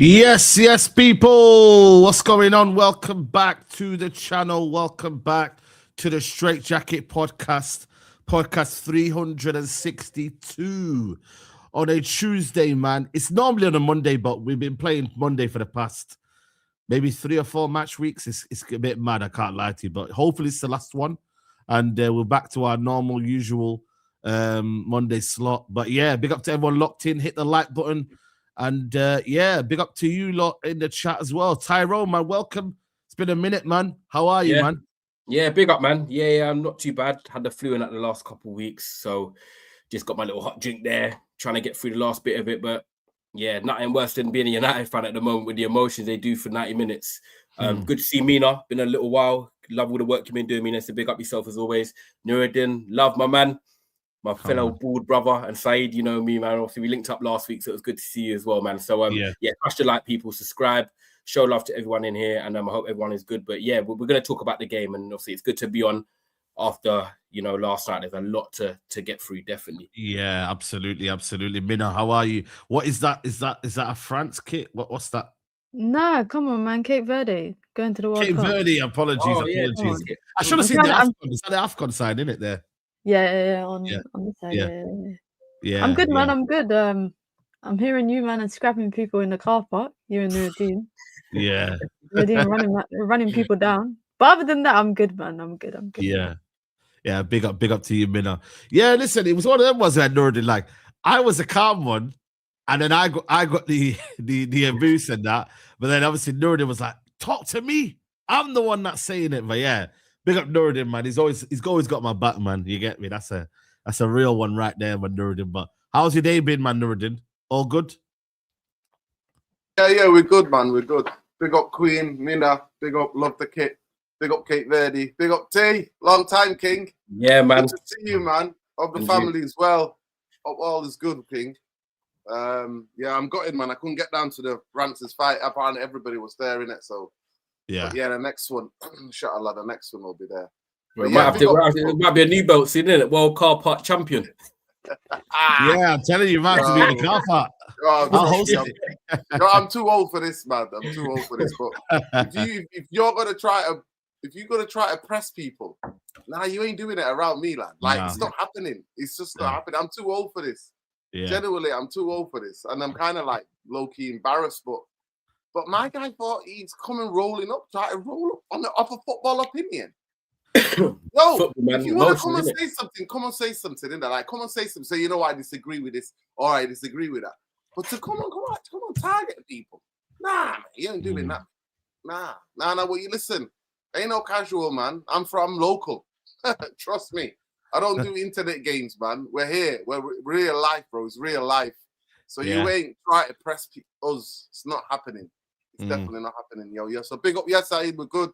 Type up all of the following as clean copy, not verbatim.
Yes, people. What's going on? Welcome back to the channel. Welcome back to the Straightjacket podcast 362 on a Tuesday, man. It's normally on a Monday, but we've been playing Monday for the past maybe 3 or 4 match weeks. It's a bit mad, I can't lie to you, but hopefully it's the last one. And we're back to our normal, usual Monday slot. But yeah, big up to everyone locked in. Hit the like button. And big up to you lot in the chat as well. Tyrone, man, welcome. It's been a minute, man. How are you, man? Yeah, big up, man. Yeah, I'm not too bad. Had the flu in the last couple of weeks, so just got my little hot drink there, trying to get through the last bit of it. But yeah, nothing worse than being a United fan at the moment with the emotions they do for 90 minutes. Good to see Mina. Been a little while. Love all the work you've been doing, Mina. So big up yourself as always. Nuruddin, love my man. My fellow bald brother, and Saeed, you know me, man. Obviously, we linked up last week, so it was good to see you as well, man. So, smash the like, people, subscribe, show love to everyone in here, and I hope everyone is good. But yeah, we're going to talk about the game, and obviously, it's good to be on after last night. There's a lot to get through, definitely. Yeah, absolutely. Mina, how are you? What is that? Is that a France kit? What's that? No, come on, man. Cape Verde going to the World Cup. Cape Verde. Apologies. I should have seen the AFCON. Is that the AFCON sign in it there? Yeah, on the side. Yeah. I'm good, man. I'm good. I'm hearing you, man, and scrapping people in the car park. You and Nuruddin. Yeah. Nuruddin running people down. But other than that, I'm good, man. I'm good. Yeah. Yeah, big up to you, Mina. Yeah, listen, it was one of them ones that Nuruddin, like, I was a calm one, and then I got the abuse and that. But then obviously Nuruddin was like, talk to me. I'm the one that's saying it. But yeah. Big up Nuruddin, man. He's always got my back, man. You get me? That's a real one right there, man, Nuruddin. But how's your day been, man, Nuruddin? All good? Yeah, we're good, man. We're good. Big up Queen, Mina. Big up Love the Kit. Big up Cape Verde. Big up T. Long time, King. Yeah, man. Good to see you, man. Of the family as well. Hope all is good, King. I'm gutted, man. I couldn't get down to the Francis fight. Apparently everybody was there in it, so. Yeah, the next one, inshallah, the next one will be there. It might be a new belt soon, isn't it? World Car Park champion. Yeah, I'm telling you, man, to be in the car park. I'll host it. I'm too old for this, man. I'm too old for this. But if you're gonna try to press people, you ain't doing it around me, lad. It's not happening. It's just not happening. I'm too old for this. Yeah. Genuinely, I'm too old for this, and I'm kind of like low key embarrassed, But my guy thought he's coming rolling up, trying to roll up off a football opinion. No, if you want to come and say something, come and say something, innit? Like, come and say something. Say, you know, I disagree with this, or I disagree with that. But to come on, target people. Nah, man, you ain't doing that. Nah. Well, you listen, ain't no casual, man. I'm local. Trust me. I don't do internet games, man. We're here. We're real life, bro. It's real life. So you ain't trying to press us. It's not happening. It's definitely not happening, yo. So big up, Saeed. We're good.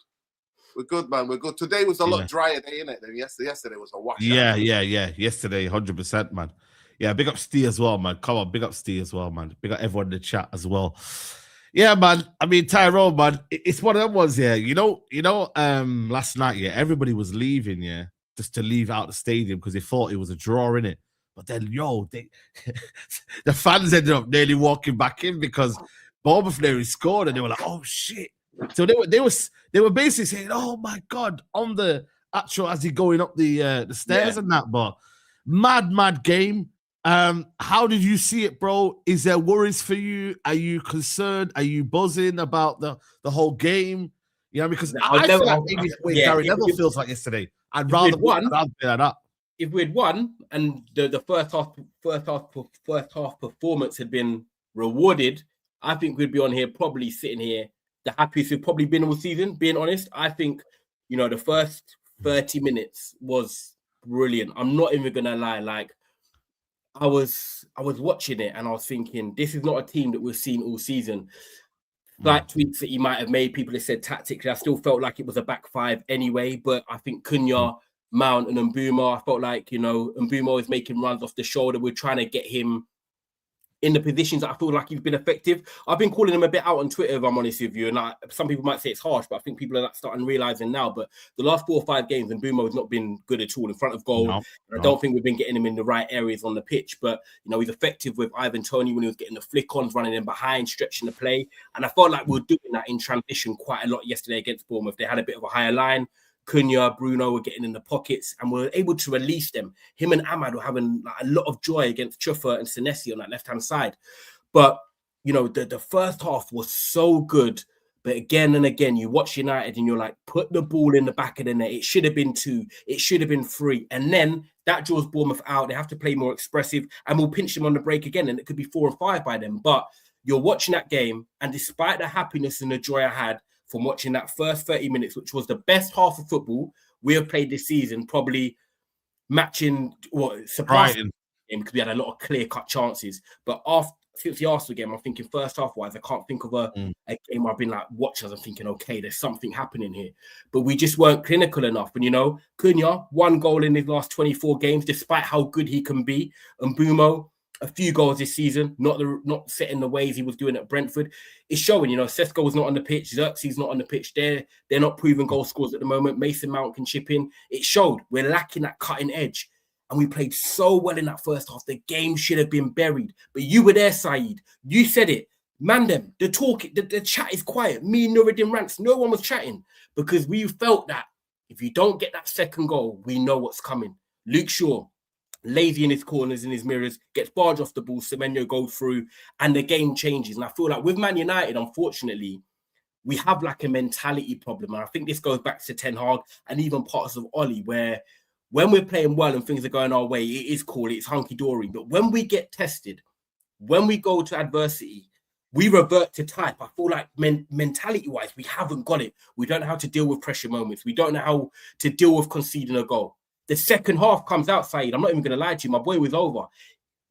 We're good, man. We're good. Today was a lot drier day, innit? Than yesterday was a wash. Yeah. Yesterday, 100%, man. Yeah, big up Steve as well, man. Come on, big up Steve as well, man. Big up everyone in the chat as well. Yeah, man. I mean, Tyrone, man. It's one of them ones, yeah. You know, last night, everybody was leaving, just to leave out the stadium because they thought it was a draw, innit? But then, the fans ended up nearly walking back in because Bournemouth nearly scored, and they were like, "Oh shit!" So they were basically saying, "Oh my god!" on the actual as he going up the stairs and that. But mad game. How did you see it, bro? Is there worries for you? Are you concerned? Are you buzzing about the whole game? You know, because I feel like maybe Gary Neville feels like yesterday. I'd rather win that. If we'd won and the first half performance had been rewarded, I think we'd be on here probably sitting here the happiest we've probably been all season. Being honest, I think the first 30 minutes was brilliant. I'm not even gonna lie. Like I was watching it and I was thinking, this is not a team that we've seen all season. Slight tweaks that he might have made, people have said tactically. I still felt like it was a back five anyway, but I think Cunha, Mount and Mbeumo, I felt like, Mbeumo is making runs off the shoulder. We're trying to get him in the positions that I feel like he's been effective. I've been calling him a bit out on Twitter, if I'm honest with you. And some people might say it's harsh, but I think people are starting realizing now. But the last 4 or 5 games, and BOMBA has not been good at all in front of goal. No. I don't think we've been getting him in the right areas on the pitch. But, you know, he's effective with Ivan Toney when he was getting the flick-ons, running in behind, stretching the play. And I felt like we were doing that in transition quite a lot yesterday against Bournemouth. They had a bit of a higher line. Cunha, Bruno were getting in the pockets and we were able to release them. Him and Ahmad were having like, a lot of joy against Chufa and Senesi on that left-hand side. But, you know, the first half was so good. But again and again, you watch United and you're like, put the ball in the back of the net. It should have been 2. It should have been 3. And then that draws Bournemouth out. They have to play more expressive and we'll pinch them on the break again. And it could be 4 and 5 by then. But you're watching that game. And despite the happiness and the joy I had from watching that first 30 minutes, which was the best half of football we have played this season, probably matching what surprising him because we had a lot of clear-cut chances. But since the Arsenal game, I'm thinking first half-wise, I can't think of a game where I've been like watching and thinking, okay, there's something happening here. But we just weren't clinical enough. And, you know, Cunha, 1 goal in his last 24 games, despite how good he can be. And Mbeumo, a few goals this season, not setting the ways he was doing at Brentford. It's showing, you know, Sesko was not on the pitch, Xerxes not on the pitch. They're not proven goal scorers at the moment. Mason Mount can chip in. It showed we're lacking that cutting edge. And we played so well in that first half. The game should have been buried. But you were there, Saeed. You said it. Man, the chat is quiet. Me, Nuruddin Rants, no one was chatting because we felt that if you don't get that second goal, we know what's coming. Luke Shaw, lazy in his corners, in his mirrors, gets barged off the ball, Semenyo goes through, and the game changes. And I feel like with Man United, unfortunately, we have like a mentality problem. And I think this goes back to Ten Hag and even parts of Ollie, where when we're playing well and things are going our way, it is cool, it's hunky-dory. But when we get tested, when we go to adversity, we revert to type. I feel like mentality-wise, we haven't got it. We don't know how to deal with pressure moments. We don't know how to deal with conceding a goal. The second half comes out, Saeed. I'm not even going to lie to you. My boy was over.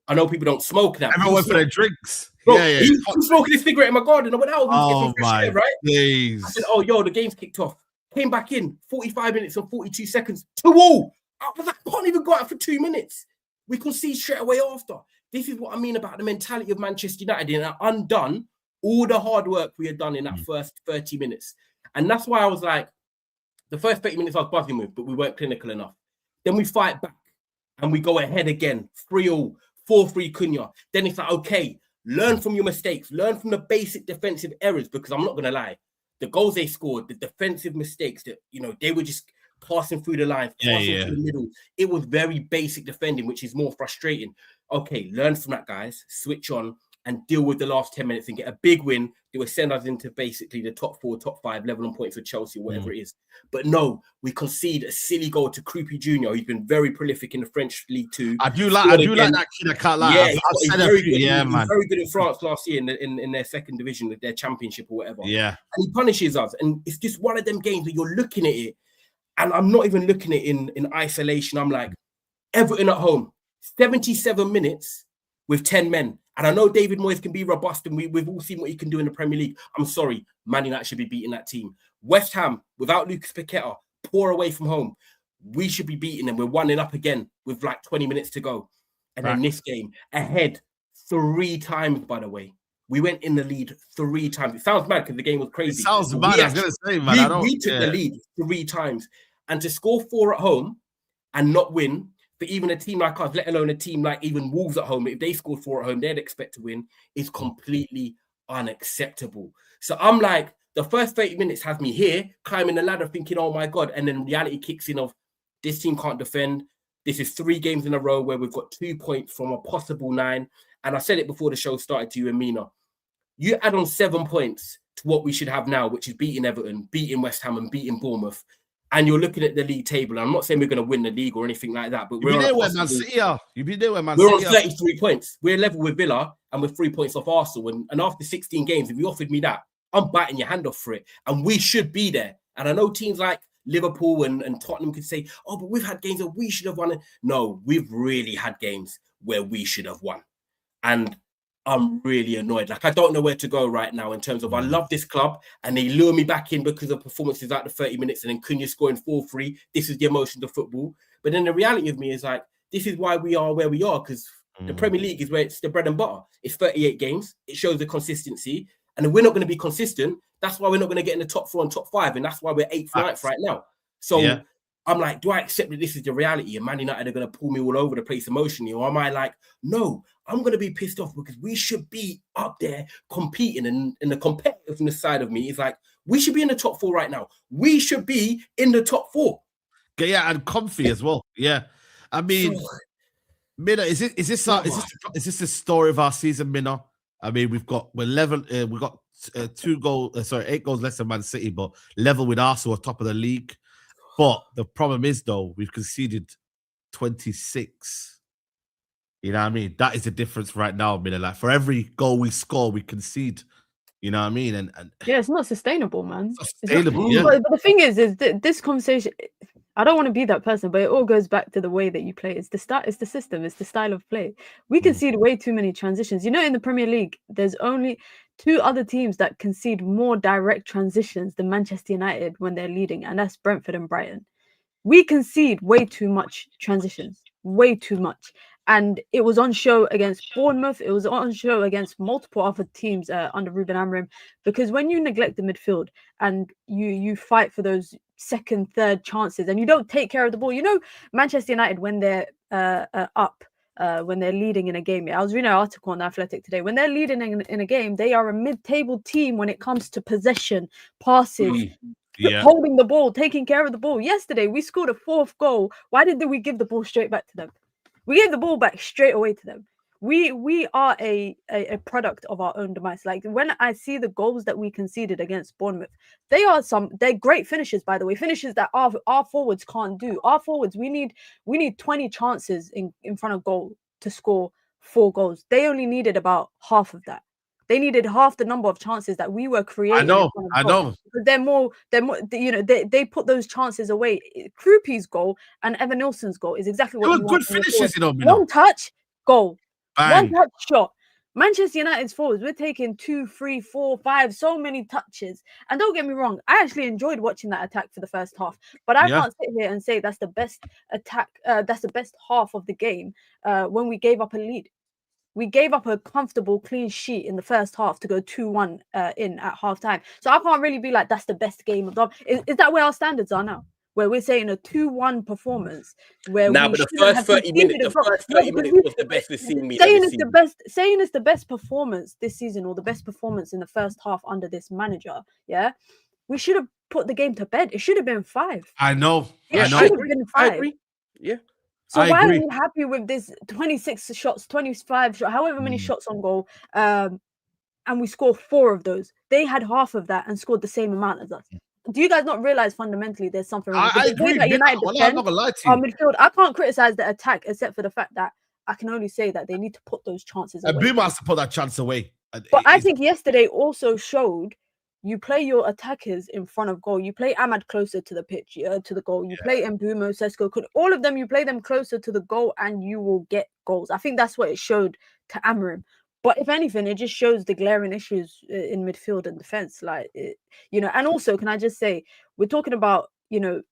I know people don't smoke that. Everyone went for their drinks. Bro, he was smoking his cigarette in my garden. I went out. Oh, my days. I said, oh, yo, the game's kicked off. Came back in, 45 minutes and 42 seconds. 2-2. I was like, I can't even go out for 2 minutes. We concede straight away after. This is what I mean about the mentality of Manchester United. And undone all the hard work we had done in that first 30 minutes. And that's why I was like, the first 30 minutes I was buzzing with, but we weren't clinical enough. Then we fight back and we go ahead again, 3-0, 4-3 Cunha. Then it's like, okay, learn from your mistakes, learn from the basic defensive errors, because I'm not going to lie. The goals they scored, the defensive mistakes that, you know, they were just passing through the lines, passing through the middle. It was very basic defending, which is more frustrating. Okay, learn from that, guys. Switch on and deal with the last 10 minutes and get a big win. They will send us into basically the top 4, top 5, level on points with Chelsea, whatever it is. But no, we concede a silly goal to Kobbie Jr. He's been very prolific in the French League too. I do like that kid. I can't lie. Yeah, he's very good. Yeah, he man. was very good in France last year in their second division with their championship or whatever. Yeah. And he punishes us. And it's just one of them games where you're looking at it, and I'm not even looking at it in isolation. I'm like, Everton at home, 77 minutes with 10 men. And I know David Moyes can be robust, and we've all seen what he can do in the Premier League. I'm sorry, Man United should be beating that team. West Ham, without Lucas Paqueta, poor away from home. We should be beating them. We're 1-0 up again with like 20 minutes to go. And then this game, ahead 3 times, by the way. We went in the lead 3 times. It sounds mad because the game was crazy. It sounds mad. I was going to say, man. We took the lead 3 times. And to score 4 at home and not win, for even a team like us, let alone a team like even Wolves at home, if they scored 4 at home, they'd expect to win, is completely unacceptable. So I'm like, the first 30 minutes has me here, climbing the ladder, thinking, oh my God. And then reality kicks in of, this team can't defend. This is 3 games in a row where we've got 2 points from a possible 9. And I said it before the show started to you and Mina. You add on 7 points to what we should have now, which is beating Everton, beating West Ham, and beating Bournemouth. And you're looking at the league table. I'm not saying we're going to win the league or anything like that, but we're on 33 points. We're level with Villa and we're 3 points off Arsenal. And after 16 games, if you offered me that, I'm biting your hand off for it. And we should be there. And I know teams like Liverpool and Tottenham could say, oh, but we've had games that we should have won. No, we've really had games where we should have won. And I'm really annoyed. Like, I don't know where to go right now in terms of, I love this club and they lure me back in because of performances out the 30 minutes and then Cunha scoring 4-3. This is the emotions of football. But then the reality of me is like, this is why we are where we are, because The Premier League is where it's the bread and butter. It's 38 games. It shows the consistency. And if we're not going to be consistent, that's why we're not going to get in the top 4 and top 5. And that's why we're 8th, 9th right now. So I'm like, do I accept that this is the reality and Man United are going to pull me all over the place emotionally? Or am I like, no, I'm going to be pissed off because we should be up there competing. And the competitiveness side of me is like, we should be in the top 4 right now. We should be in the top 4. Yeah, and comfy as well. Yeah. I mean, Minna, is this the story of our season, Minna? I mean, we've got 8 goals less than Man City, but level with Arsenal, top of the league. But the problem is, though, we've conceded 26. You know what I mean? That is the difference right now, Minna. Like, for every goal we score, we concede. You know what I mean? And yeah, it's not sustainable, man. It's not sustainable. Yeah. But the thing is this conversation. I don't want to be that person, but it all goes back to the way that you play. It's the it's the system, it's the style of play. We concede way too many transitions. You know, in the Premier League, there's only 2 other teams that concede more direct transitions than Manchester United when they're leading, and that's Brentford and Brighton. We concede way too much transitions, way too much. And it was on show against Bournemouth. It was on show against multiple other teams under Ruben Amorim, because when you neglect the midfield and you fight for those second, third chances and you don't take care of the ball, you know, Manchester United, when they're up, when they're leading in a game. I was reading an article on The Athletic today. When they're leading in a game, they are a mid-table team when it comes to possession, passes, holding the ball, taking care of the ball. Yesterday, we scored a 4th goal. Why did we give the ball straight back to them? We gave the ball back straight away to them. We are a product of our own demise. Like, when I see the goals that we conceded against Bournemouth, they're great finishes, by the way, finishes that our forwards can't do. Our forwards, we need 20 chances in front of goal to score 4 goals. They only needed about half of that. They needed half the number of chances that we were creating. I know. Because they're more, you know, they put those chances away. Kroupy's goal and Evan Nilsson's goal is exactly what you want. Good finishes, you know. One touch, goal. Bang. One touch shot. Manchester United's forwards, we're taking 2, 3, 4, 5, so many touches. And don't get me wrong, I actually enjoyed watching that attack for the first half. But I can't sit here and say that's the best attack, that's the best half of the game when we gave up a lead. We gave up a comfortable clean sheet in the first half to go 2-1 in at halftime. So I can't really be like, that's the best game of the. Is that where our standards are now? Where we're saying a 2-1 performance? Where but the first 30 minutes, was the best we've seen. Saying it's the best performance this season, or the best performance in the first half under this manager. Yeah, we should have put the game to bed. It should have been 5. I know. It should have been 5. I agree. Yeah. So why are we happy with this 26 shots, 25 shots, however many shots on goal, and we score 4 of those? They had half of that and scored the same amount as us. Do you guys not realize fundamentally there's something wrong? I agree. United I'm not gonna lie to you. Our midfield, I can't criticize the attack except for the fact that I can only say that they need to put those chances away. Bournemouth has to put that chance away. But I think yesterday also showed you play your attackers in front of goal. You play Ahmad closer to the pitch, to the goal. You play Mbumo, Sesko, all of them. You play them closer to the goal, and you will get goals. I think that's what it showed to Amorim. But if anything, it just shows the glaring issues in midfield and defense. Like, you know, and also, can I just say, we're talking about, you know,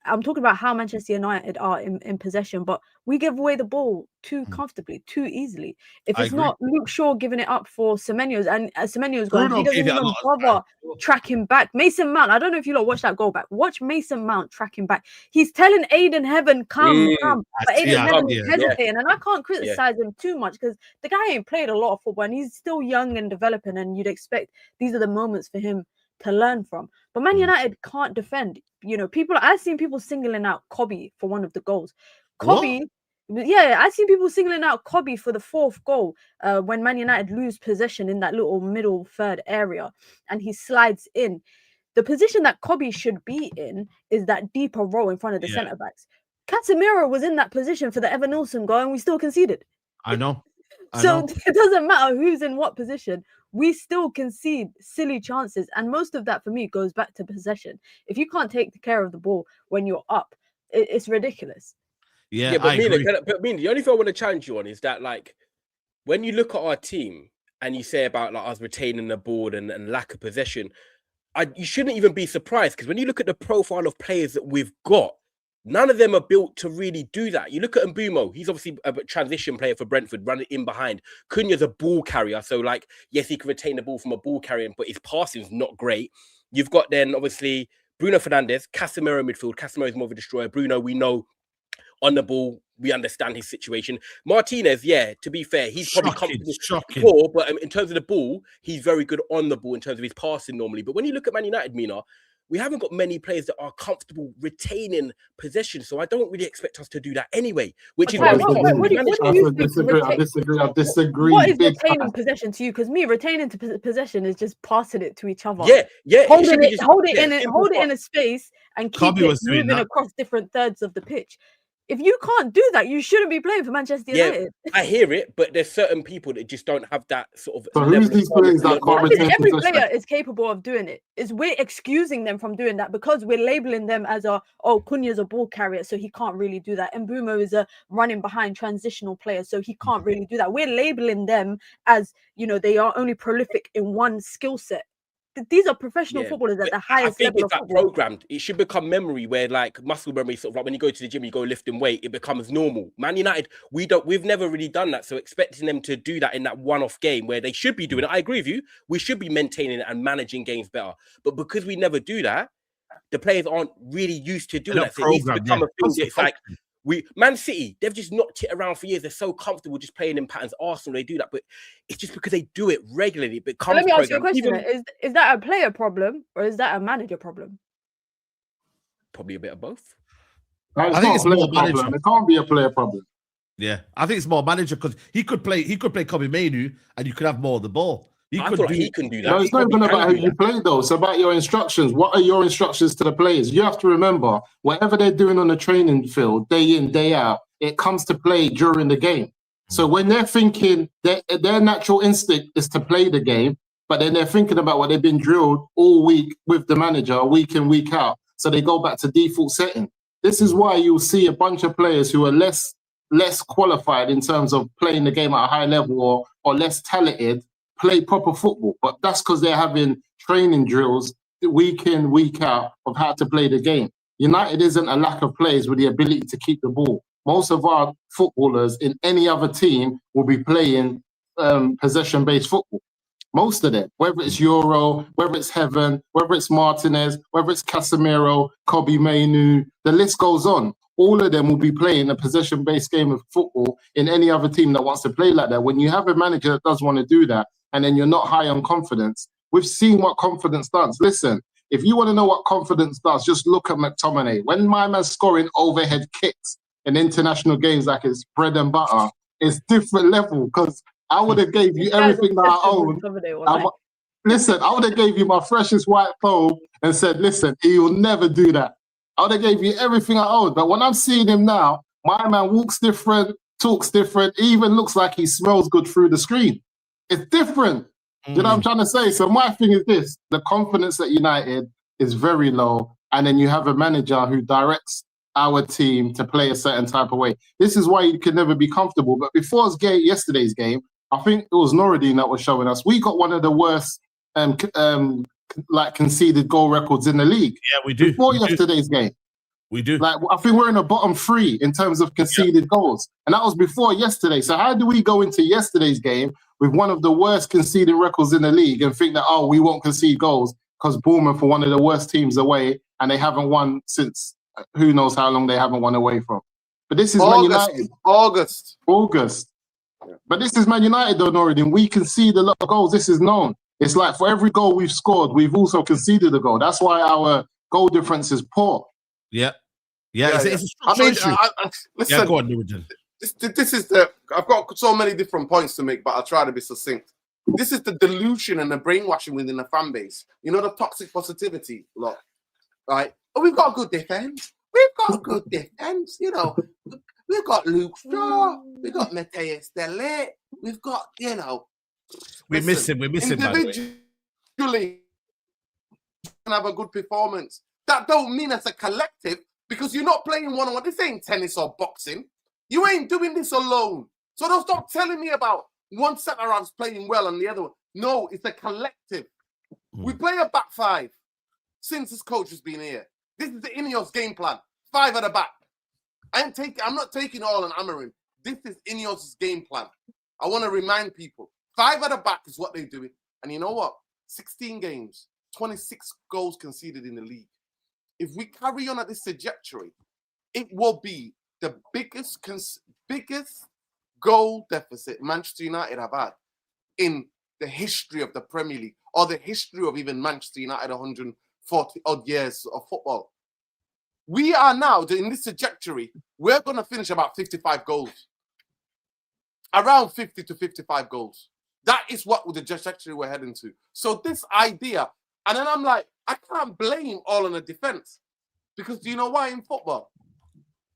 I'm talking about how Manchester United are in possession, but we give away the ball too comfortably, too easily. If it's not Luke Shaw giving it up for Semenyo's, and Semenyo's gone, he doesn't even bother tracking back. Mason Mount, I don't know if you lot watch that goal back. Watch Mason Mount tracking back. He's telling Aiden Heaven, come. But Aiden Heaven is hesitating, and I can't criticize him too much because the guy ain't played a lot of football and he's still young and developing, and you'd expect these are the moments for him to learn from. But Man United can't defend. You know, I've seen people singling out Kobbie for one of the goals. Kobbie, I've seen people singling out Kobbie for the 4th goal when Man United lose possession in that little middle third area and he slides in. The position that Kobbie should be in is that deeper row in front of the centre backs. Casemiro was in that position for the Evan Nilsson goal and we still conceded. I know. It doesn't matter who's in what position. We still concede silly chances. And most of that, for me, goes back to possession. If you can't take care of the ball when you're up, it's ridiculous. Yeah, but Mina, the only thing I want to challenge you on is that, like, when you look at our team and you say about like us retaining the ball and lack of possession, you shouldn't even be surprised, because when you look at the profile of players that we've got, None of them are built to really do that. You look at Mbumo, he's obviously a transition player for Brentford, running in behind. Cunha's a ball carrier. So, like, yes, he can retain the ball from a ball carrier, but his passing is not great. You've got then, obviously, Bruno Fernandes, Casemiro midfield. Casemiro is more of a destroyer. Bruno, we know, on the ball, we understand his situation. Martinez, yeah, to be fair, he's probably comfortable before, but in terms of the ball, he's very good on the ball in terms of his passing normally. But when you look at Man United, Mina, we haven't got many players that are comfortable retaining possession, so I don't really expect us to do that anyway. Which is why I disagree. What is retaining possession to you? Because me, retaining possession is just passing it to each other. Yeah. Hold it in a space and keep it moving across different thirds of the pitch. If you can't do that, you shouldn't be playing for Manchester United. I hear it, but there's certain people that just don't have that sort of. So who's these players that can't retain every possession? player is capable of doing it. Is we're excusing them from doing that because we're labeling them as Cunha's a ball carrier, so he can't really do that. And Mbumo is a running behind transitional player, so he can't really do that. We're labeling them as, they are only prolific in one skill set. These are professional footballers at the highest level of football. Programmed. It should become memory where, like, muscle memory, sort of like when you go to the gym, you go lifting weight, it becomes normal. Man United, we've never really done that. So expecting them to do that in that one-off game where they should be doing it, I agree with you. We should be maintaining it and managing games better. But because we never do that, the players aren't really used to doing that. So it needs to become a thing. It's like Man City, they've just knocked it around for years. They're so comfortable just playing in patterns. Arsenal, they do that, but it's just because they do it regularly. It becomes. Let me ask you a question: is that a player problem or is that a manager problem? Probably a bit of both. I think it's more problem. It can't be a player problem. Yeah, I think it's more manager because he could play Kobbie Mainoo and you could have more of the ball. He can do that. No, it's not even about who you play, though. It's about your instructions. What are your instructions to the players? You have to remember, whatever they're doing on the training field, day in, day out, it comes to play during the game. So when they're thinking, their natural instinct is to play the game, but then they're thinking about what they've been drilled all week with the manager, week in, week out. So they go back to default setting. This is why you'll see a bunch of players who are less qualified in terms of playing the game at a high level or less talented, play proper football, but that's because they're having training drills week in, week out of how to play the game. United isn't a lack of players with the ability to keep the ball. Most of our footballers in any other team will be playing possession-based football. Most of them, whether it's Euro, whether it's Heaven, whether it's Martinez, whether it's Casemiro, Kobbie Mainoo, the list goes on. All of them will be playing a possession-based game of football in any other team that wants to play like that. When you have a manager that does want to do that, and then you're not high on confidence, we've seen what confidence does. Listen, if you want to know what confidence does, just look at McTominay. When my man's scoring overhead kicks in international games like it's bread and butter, it's different level because I would have gave you everything that I own. Listen, I would have gave you my freshest white phone and said, listen, he will never do that. I would have gave you everything I own. But when I'm seeing him now, my man walks different, talks different, even looks like he smells good through the screen. It's different. You know what I'm trying to say? So my thing is this, the confidence at United is very low. And then you have a manager who directs our team to play a certain type of way. This is why you can never be comfortable. But before yesterday's game, I think it was Noureddin that was showing us, we got one of the worst conceded goal records in the league. Yeah, we do. Before yesterday's game. We do. Like, I think we're in the bottom 3 in terms of conceded goals. And that was before yesterday. So how do we go into yesterday's game with one of the worst conceding records in the league and think that, we won't concede goals because Bournemouth are one of the worst teams away and they haven't won since who knows how long they haven't won away from. But this is Man United. August. But this is Man United, though, Noureddin. We concede a lot of goals. This is known. It's like for every goal we've scored, we've also conceded a goal. That's why our goal difference is poor. Yeah. It's a listen, go on, this is I've got so many different points to make, but I'll try to be succinct. This is the delusion and the brainwashing within the fan base. You know, the toxic positivity, look, right? Oh, we've got a good defense. You know, we've got Luke Shaw. We've got Matthias De Ligt. We've got, we're missing individually have a good performance. That don't mean as a collective, because you're not playing one-on-one. This ain't tennis or boxing. You ain't doing this alone. So don't stop telling me about one centre-half's playing well and the other one. No, it's a collective. We play a back 5 since this coach has been here. This is the Ineos game plan. 5 at the back. I'm not taking all on Amorim. This is Ineos' game plan. I want to remind people, 5 at the back is what they're doing. And you know what? 16 games, 26 goals conceded in the league. If we carry on at this trajectory, it will be the biggest goal deficit Manchester United have had in the history of the Premier League, or the history of even Manchester United 140 odd years of football. We are now in this trajectory. We're going to finish about 55 goals, around 50 to 55 goals. That is what the trajectory we're heading to. So this idea, and then I'm like, I can't blame all on the defense, because do you know why in football?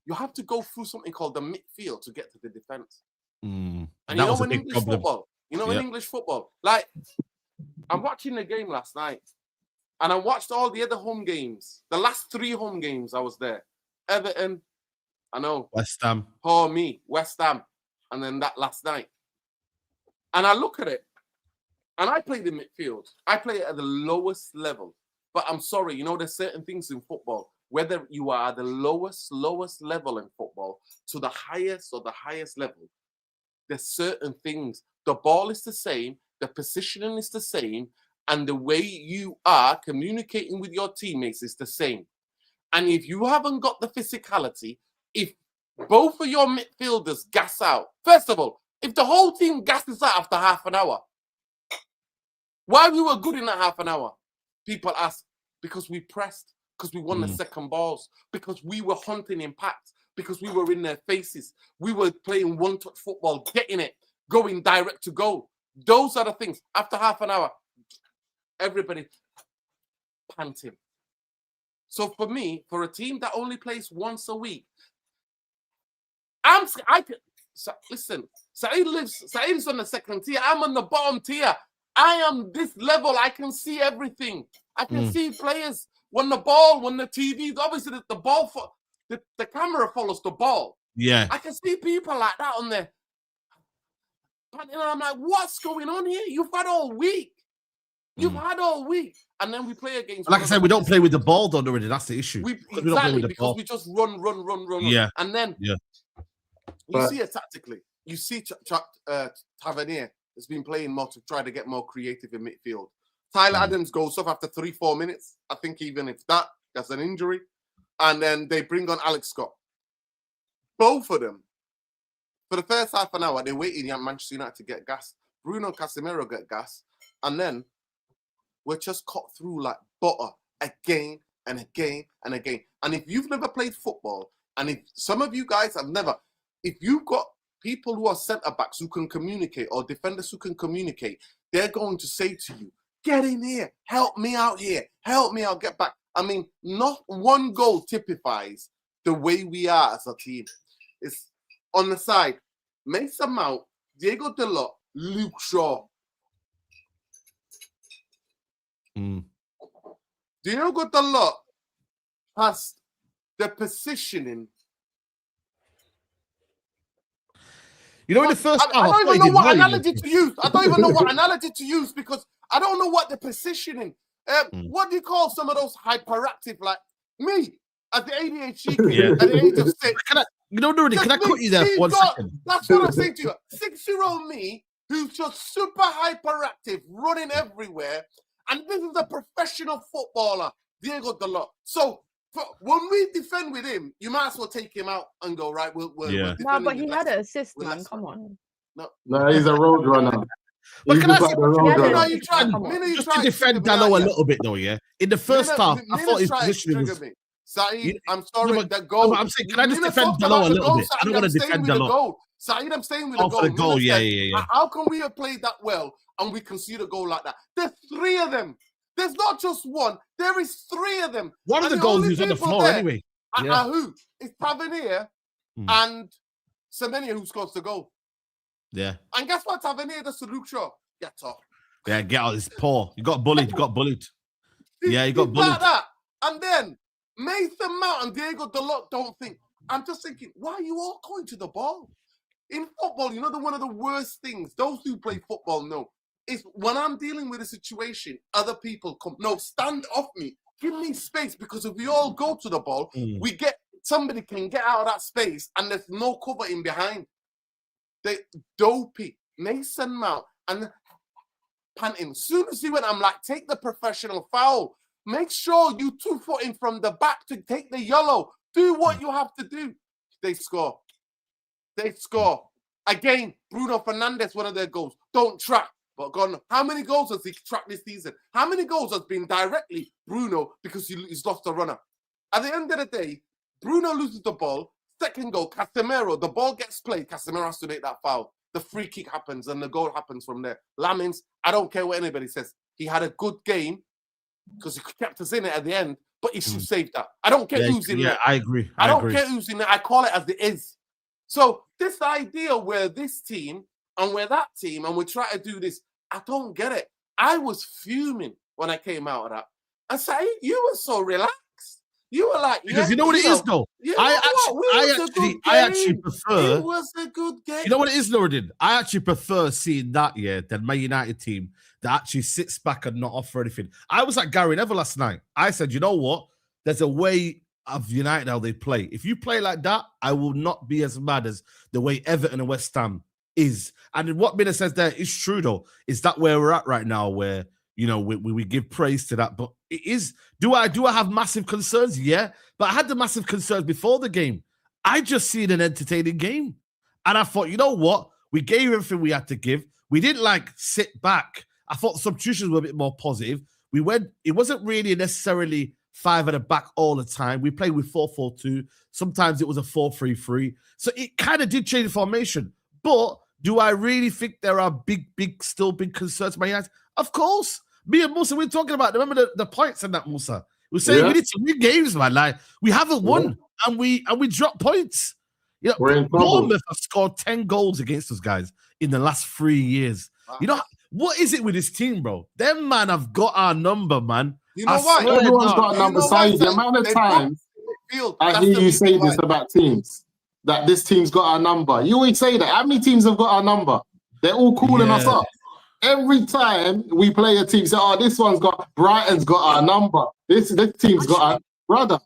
You have to go through something called the midfield to get to the defense. And you know, in English football, in English football, like, I'm watching the game last night, and I watched all the other home games. The last 3 home games I was there. Everton, I know. West Ham. Oh, me, West Ham. And then that last night. And I look at it, and I play the midfield. I play it at the lowest level. But I'm sorry, there's certain things in football, whether you are at the lowest level in football to the highest level, there's certain things. The ball is the same, the positioning is the same, and the way you are communicating with your teammates is the same. And if you haven't got the physicality, if both of your midfielders gas out, first of all, if the whole team gasses out after half an hour, why we were good in that half an hour? People ask, because we pressed, because we won the second balls, because we were hunting impact, because we were in their faces. We were playing one-touch football, getting it, going direct to goal. Those are the things. After half an hour, everybody panting. So for me, for a team that only plays once a week, listen, Saeed is on the second tier. I'm on the bottom tier. I am this level. I can see everything. I can see players when the TV, obviously the ball, the camera follows the ball. Yeah. I can see people like that on there. And I'm like, what's going on here? You've had all week. And then we play against. Like I said, we don't play with the ball, though, already. That's the issue. We don't play with the ball. We just run. Yeah. And then you see it tactically. You see Tavernier has been playing more to try to get more creative in midfield. Tyler Adams goes off after 3-4 minutes. I think even if that's an injury. And then they bring on Alex Scott. Both of them, for the first half an hour, they're waiting at Manchester United to get gas. Bruno and Casemiro get gas. And then we're just cut through like butter again and again and again. And if you've never played football, and if some of you guys have never, if you've got people who are centre-backs who can communicate or defenders who can communicate, they're going to say to you, get in here, help me out here, help me out, get back. I mean, not one goal typifies the way we are as a team. It's on the side, Mason Mount, Diego Dalot, Luke Shaw. Diego Dalot has the positioning. In the first half, I don't even know what analogy to use. I don't even know what analogy to use because I don't know what the positioning. What do you call some of those hyperactive, like me at the ADHD kid, at the age of 6? Can I cut you there for 1 second? That's what I'm saying to you. 6-year-old me who's just super hyperactive, running everywhere, and this is a professional footballer, Diego Dalot. So when we defend with him, you might as well take him out and go, right, we're no, but he had an assist, man. Come on. No, he's a road runner. But can I say, you tried to defend Dalot a little bit, though, yeah? In the first half, I thought his position was... Saeed, I'm sorry, that goal. No, I'm saying, can I just defend Dalot a little bit? I don't want to defend Dalot. Saeed, I'm staying with the goal. For the goal, yeah. How can we have played that well and we concede a goal like that? There's 3 of them. There's not just one. There is 3 of them. One of the goals was on the floor anyway. Who? It's Tavernier and Semenya who scores the goal. Yeah. And guess what? Tavernier does to Luke Shaw. Get off. Yeah, get out. It's poor. You got bullied. Yeah, you got bullied. Like that. And then Mason Mount and Diego Dalot don't think. I'm just thinking, why are you all going to the ball? In football, one of the worst things, those who play football know, is when I'm dealing with a situation, other people come, no, stand off me. Give me space, because if we all go to the ball, we get somebody can get out of that space and there's no cover in behind. They dopey, Mason Mount, and panting. As soon as he went, I'm like, take the professional foul. Make sure you 2-footing from the back to take the yellow. Do what you have to do. They score. They score. Again, Bruno Fernandes, one of their goals. Don't track. But gone. How many goals has he tracked this season? How many goals has been directly Bruno because he's lost a runner? At the end of the day, Bruno loses the ball. Second goal, Casemiro. The ball gets played. Casemiro has to make that foul. The free kick happens and the goal happens from there. Lamins, I don't care what anybody says. He had a good game because he kept us in it at the end, but he should save that. I don't care who's in there. I agree. I don't care who's in there. I call it as it is. So this idea where this team and we're that team and we try to do this, I don't get it. I was fuming when I came out of that. And Saeed, you were so relaxed. You were like, because you know what it is, though. I actually prefer. It was a good game. You know what it is, Nuruddin? I actually prefer seeing that than my United team that actually sits back and not offer anything. I was like Gary Neville last night. I said, you know what? There's a way of United how they play. If you play like that, I will not be as mad as the way Everton and West Ham is. And what Mina says there is true, though. Is that where we're at right now, where we give praise to that, but it is. Do I have massive concerns? Yeah, but I had the massive concerns before the game. I just seen an entertaining game, and I thought, you know what? We gave everything we had to give. We didn't sit back. I thought the substitutions were a bit more positive. We went. It wasn't really necessarily 5 at the back all the time. We played with 4-4-2. Sometimes it was a 4-3-3. So it kind of did change the formation. But do I really think there are big concerns by United? Of course. Me and Musa, we're talking about, remember the points in that, Musa? We're saying we need to win games, man. Like, we haven't won, and we dropped points. You know, Bournemouth have scored 10 goals against us guys in the last 3 years. Wow. You know, what is it with this team, bro? Them man have got our number, man. You know why? Everyone's got a number. The amount of times I hear you say this about teams, that this team's got our number. You always say that. How many teams have got our number? They're all calling us up. Every time we play a team, say, oh, this one's got, Brighton's got our number. This team's got our brother.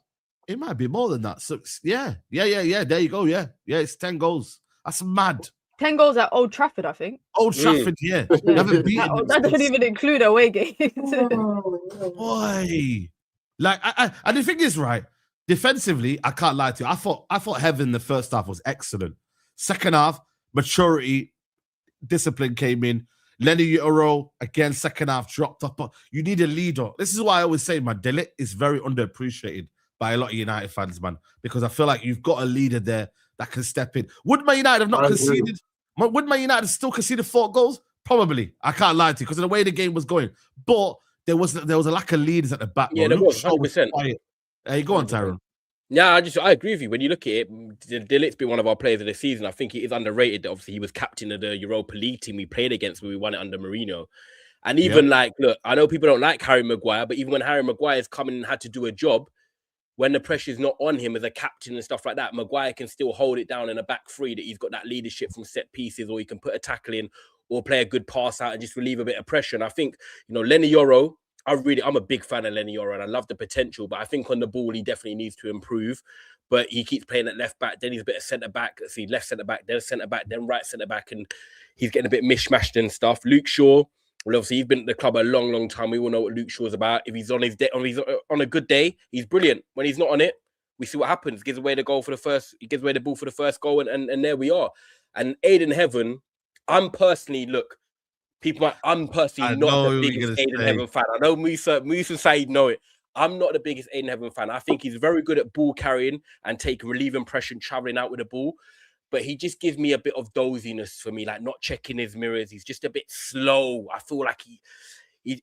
It might be more than that. So, yeah. There you go. Yeah, it's 10 goals. That's mad. 10 goals at Old Trafford, I think. Old Trafford, yeah. That doesn't even include away games. Boy. Like, and the thing is, right, defensively, I can't lie to you. I thought Heaven the first half was excellent. Second half, maturity, discipline came in. Lenny Euro, again, second half dropped off. But you need a leader. This is why I always say, man, De Ligt is very underappreciated by a lot of United fans, man. Because I feel like you've got a leader there that can step in. Would Man United have not conceded? Would Man United still conceded 4 goals? Probably. I can't lie to you because of the way the game was going. But there was a lack of leaders at the back. Yeah, there was 100%. Hey, go on, Tyrone. Yeah, I agree with you. When you look at it, De Ligt's been one of our players of the season. I think he is underrated. Obviously, he was captain of the Europa League team we played against when we won it under Mourinho. And even look, I know people don't like Harry Maguire, but even when Harry Maguire's come in and had to do a job, when the pressure's not on him as a captain and stuff like that, Maguire can still hold it down in a back three, that he's got that leadership from set pieces, or he can put a tackle in or play a good pass out and just relieve a bit of pressure. And I think, Lenny Euro, I'm a big fan of Lenny Euro and I love the potential, but I think on the ball, he definitely needs to improve. But he keeps playing at left back, then he's a bit of centre back. See, left centre back, then centre back, then right centre back, and he's getting a bit mishmashed and stuff. Luke Shaw, well, obviously he's been at the club a long, long time. We all know what Luke Shaw's about. If he's on on a good day, he's brilliant. When he's not on it, we see what happens. Gives away the ball for the first goal, and there we are. And Aiden Heaven, I'm personally not the biggest Aiden Heaven fan. I know Musa and Saeed know it. I'm not the biggest Aiden Heaven fan. I think he's very good at ball carrying and taking relieving pressure, traveling out with the ball. But he just gives me a bit of doziness for me, like not checking his mirrors. He's just a bit slow. I feel like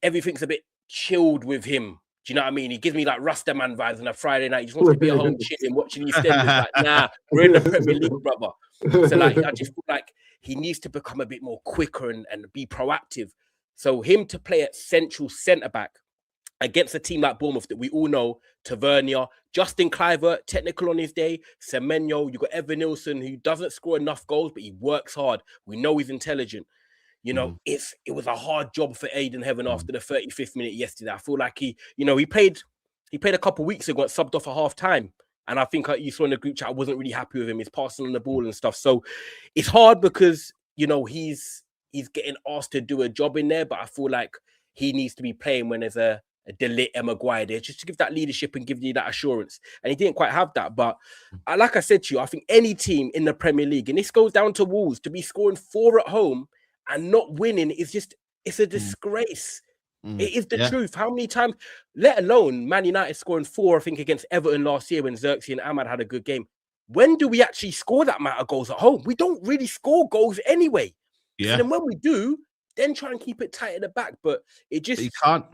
everything's a bit chilled with him. Do you know what I mean? He gives me like Rastaman vibes on a Friday night. He just wants to be at home chilling, watching these stems. Like, nah, we're in the Premier League, brother. So like, I just feel like he needs to become a bit more quicker and be proactive. So him to play at central centre-back against a team like Bournemouth that we all know, Tavernier, Justin Kluivert, technical on his day, Semenyo, you've got Evan Nilsson, who doesn't score enough goals, but he works hard. We know he's intelligent. It was a hard job for Aiden Heaven after the 35th minute yesterday. I feel like he played a couple of weeks ago and subbed off at half time. And I think you saw in the group chat, I wasn't really happy with him. He's passing on the ball and stuff. So it's hard because, you know, he's getting asked to do a job in there, but I feel like he needs to be playing when there's a De Ligt and Maguire there, just to give that leadership and give you that assurance. And he didn't quite have that. But like I said to you, I think any team in the Premier League, and this goes down to Wolves, to be scoring 4 at home and not winning is just, it's a disgrace. It is the truth. How many times, let alone Man United scoring 4, I think, against Everton last year when Xerxes and Ahmad had a good game. When do we actually score that amount of goals at home? We don't really score goals anyway. Yeah. So then when we do, then try and keep it tight at the back. But it just... But you can't.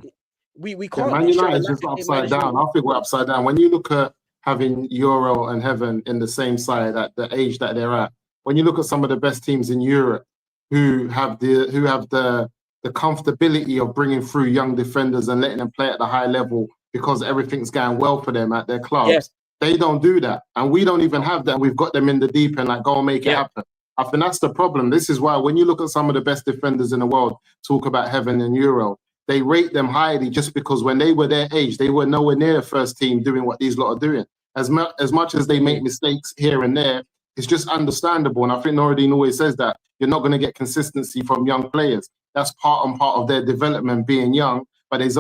We can't. Man United is just upside down. I think we're upside down. When you look at having Euro and Heaven in the same side at the age that they're at, when you look at some of the best teams in Europe who have the comfortability of bringing through young defenders and letting them play at the high level because everything's going well for them at their clubs, they don't do that. And we don't even have that. We've got them in the deep end, like, go and make it happen. I think that's the problem. This is why when you look at some of the best defenders in the world, talk about Heaven and Euro, they rate them highly just because when they were their age, they were nowhere near the first team doing what these lot are doing. As much as they make mistakes here and there, it's just understandable. And I think Noureddin always says that you're not going to get consistency from young players. That's part of their development, being young. But there's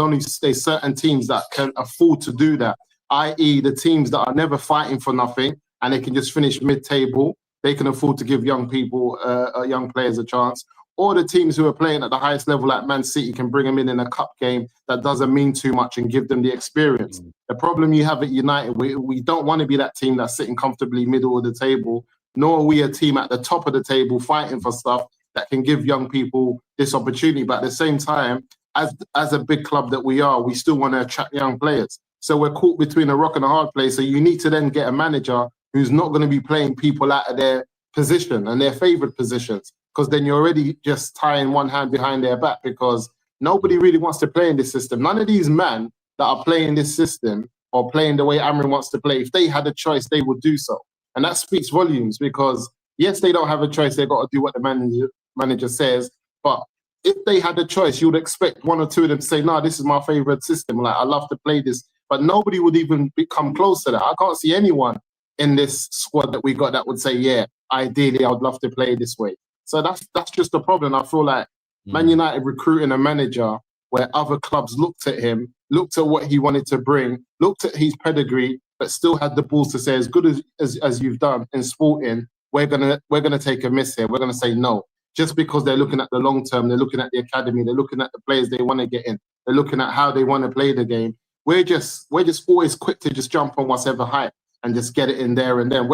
certain teams that can afford to do that, i.e. the teams that are never fighting for nothing and they can just finish mid-table. They can afford to give young players a chance. Or the teams who are playing at the highest level, like Man City, can bring them in a cup game that doesn't mean too much and give them the experience. The problem you have at United, we don't want to be that team that's sitting comfortably middle of the table, nor are we a team at the top of the table fighting for stuff that can give young people this opportunity. But at the same time, as a big club that we are, we still want to attract young players. So we're caught between a rock and a hard place. So you need to then get a manager who's not going to be playing people out of their position and their favourite positions, because then you're already just tying one hand behind their back, because nobody really wants to play in this system. None of these men that are playing this system or playing the way Amorim wants to play, if they had a choice, they would do so. And that speaks volumes, because yes, they don't have a choice. They've got to do what the manager says. But if they had a choice, you would expect one or two of them to say, no, this is my favourite system. Like, I love to play this. But nobody would even come close to that. I can't see anyone in this squad that we got that would say, yeah, ideally, I would love to play this way. So that's just the problem. I feel like Man United recruiting a manager where other clubs looked at him, looked at what he wanted to bring, looked at his pedigree, but still had the balls to say, as good as you've done in Sporting, we're gonna take a miss here. We're gonna say no. Just because they're looking at the long term, they're looking at the academy, they're looking at the players they want to get in, they're looking at how they want to play the game. We're just always quick to just jump on whatever hype and just get it in there and then.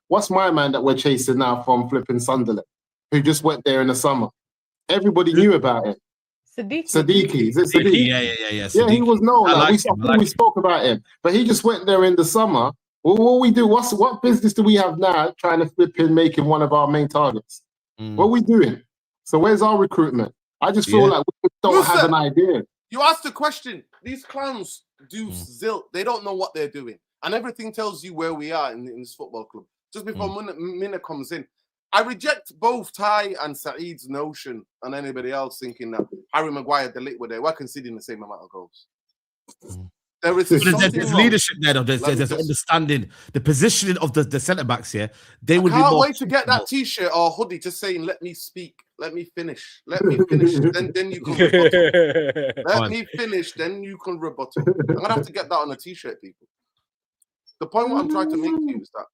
What's my man that we're chasing now from flipping Sunderland, who just went there in the summer? Everybody knew about it. Siddiqui. Is it Siddiqui? Yeah. Yeah, he was known. We spoke about him, but he just went there in the summer. Well, what we do? What business do we have now trying to flip him, making one of our main targets? What are we doing? So where's our recruitment? I just feel like we don't have an idea. You asked the question. These clowns do zilch. They don't know what they're doing. And everything tells you where we are in this football club. Just before Mina comes in, I reject both Ty and Saeed's notion and anybody else thinking that Harry Maguire, De Ligt were there. We're conceding the same amount of goals. There's leadership there, though. There's understanding the positioning of the centre backs here. They would can't wait to get that T-shirt or hoodie just saying, "Let me speak, let me finish, let me finish." then you can rebuttal. Let me finish, then you can rebuttal. I'm gonna have to get that on a T-shirt, people. The point what I'm trying to make to you is that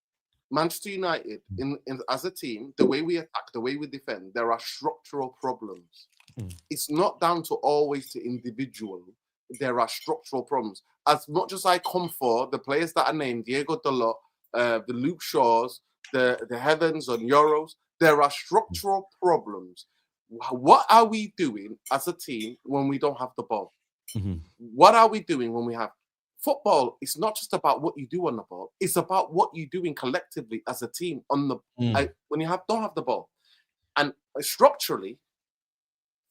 Manchester United, as a team, the way we attack, the way we defend, there are structural problems. It's not down to always to individual. There are structural problems. As much as I come for the players that are named, Diego Dalot, the Luke Shaws, the Heavens and Euros, there are structural problems. What are we doing as a team when we don't have the ball? What are we doing when we have football? It's not just about what you do on the ball. It's about what you're doing collectively as a team on the when you don't have the ball. And structurally,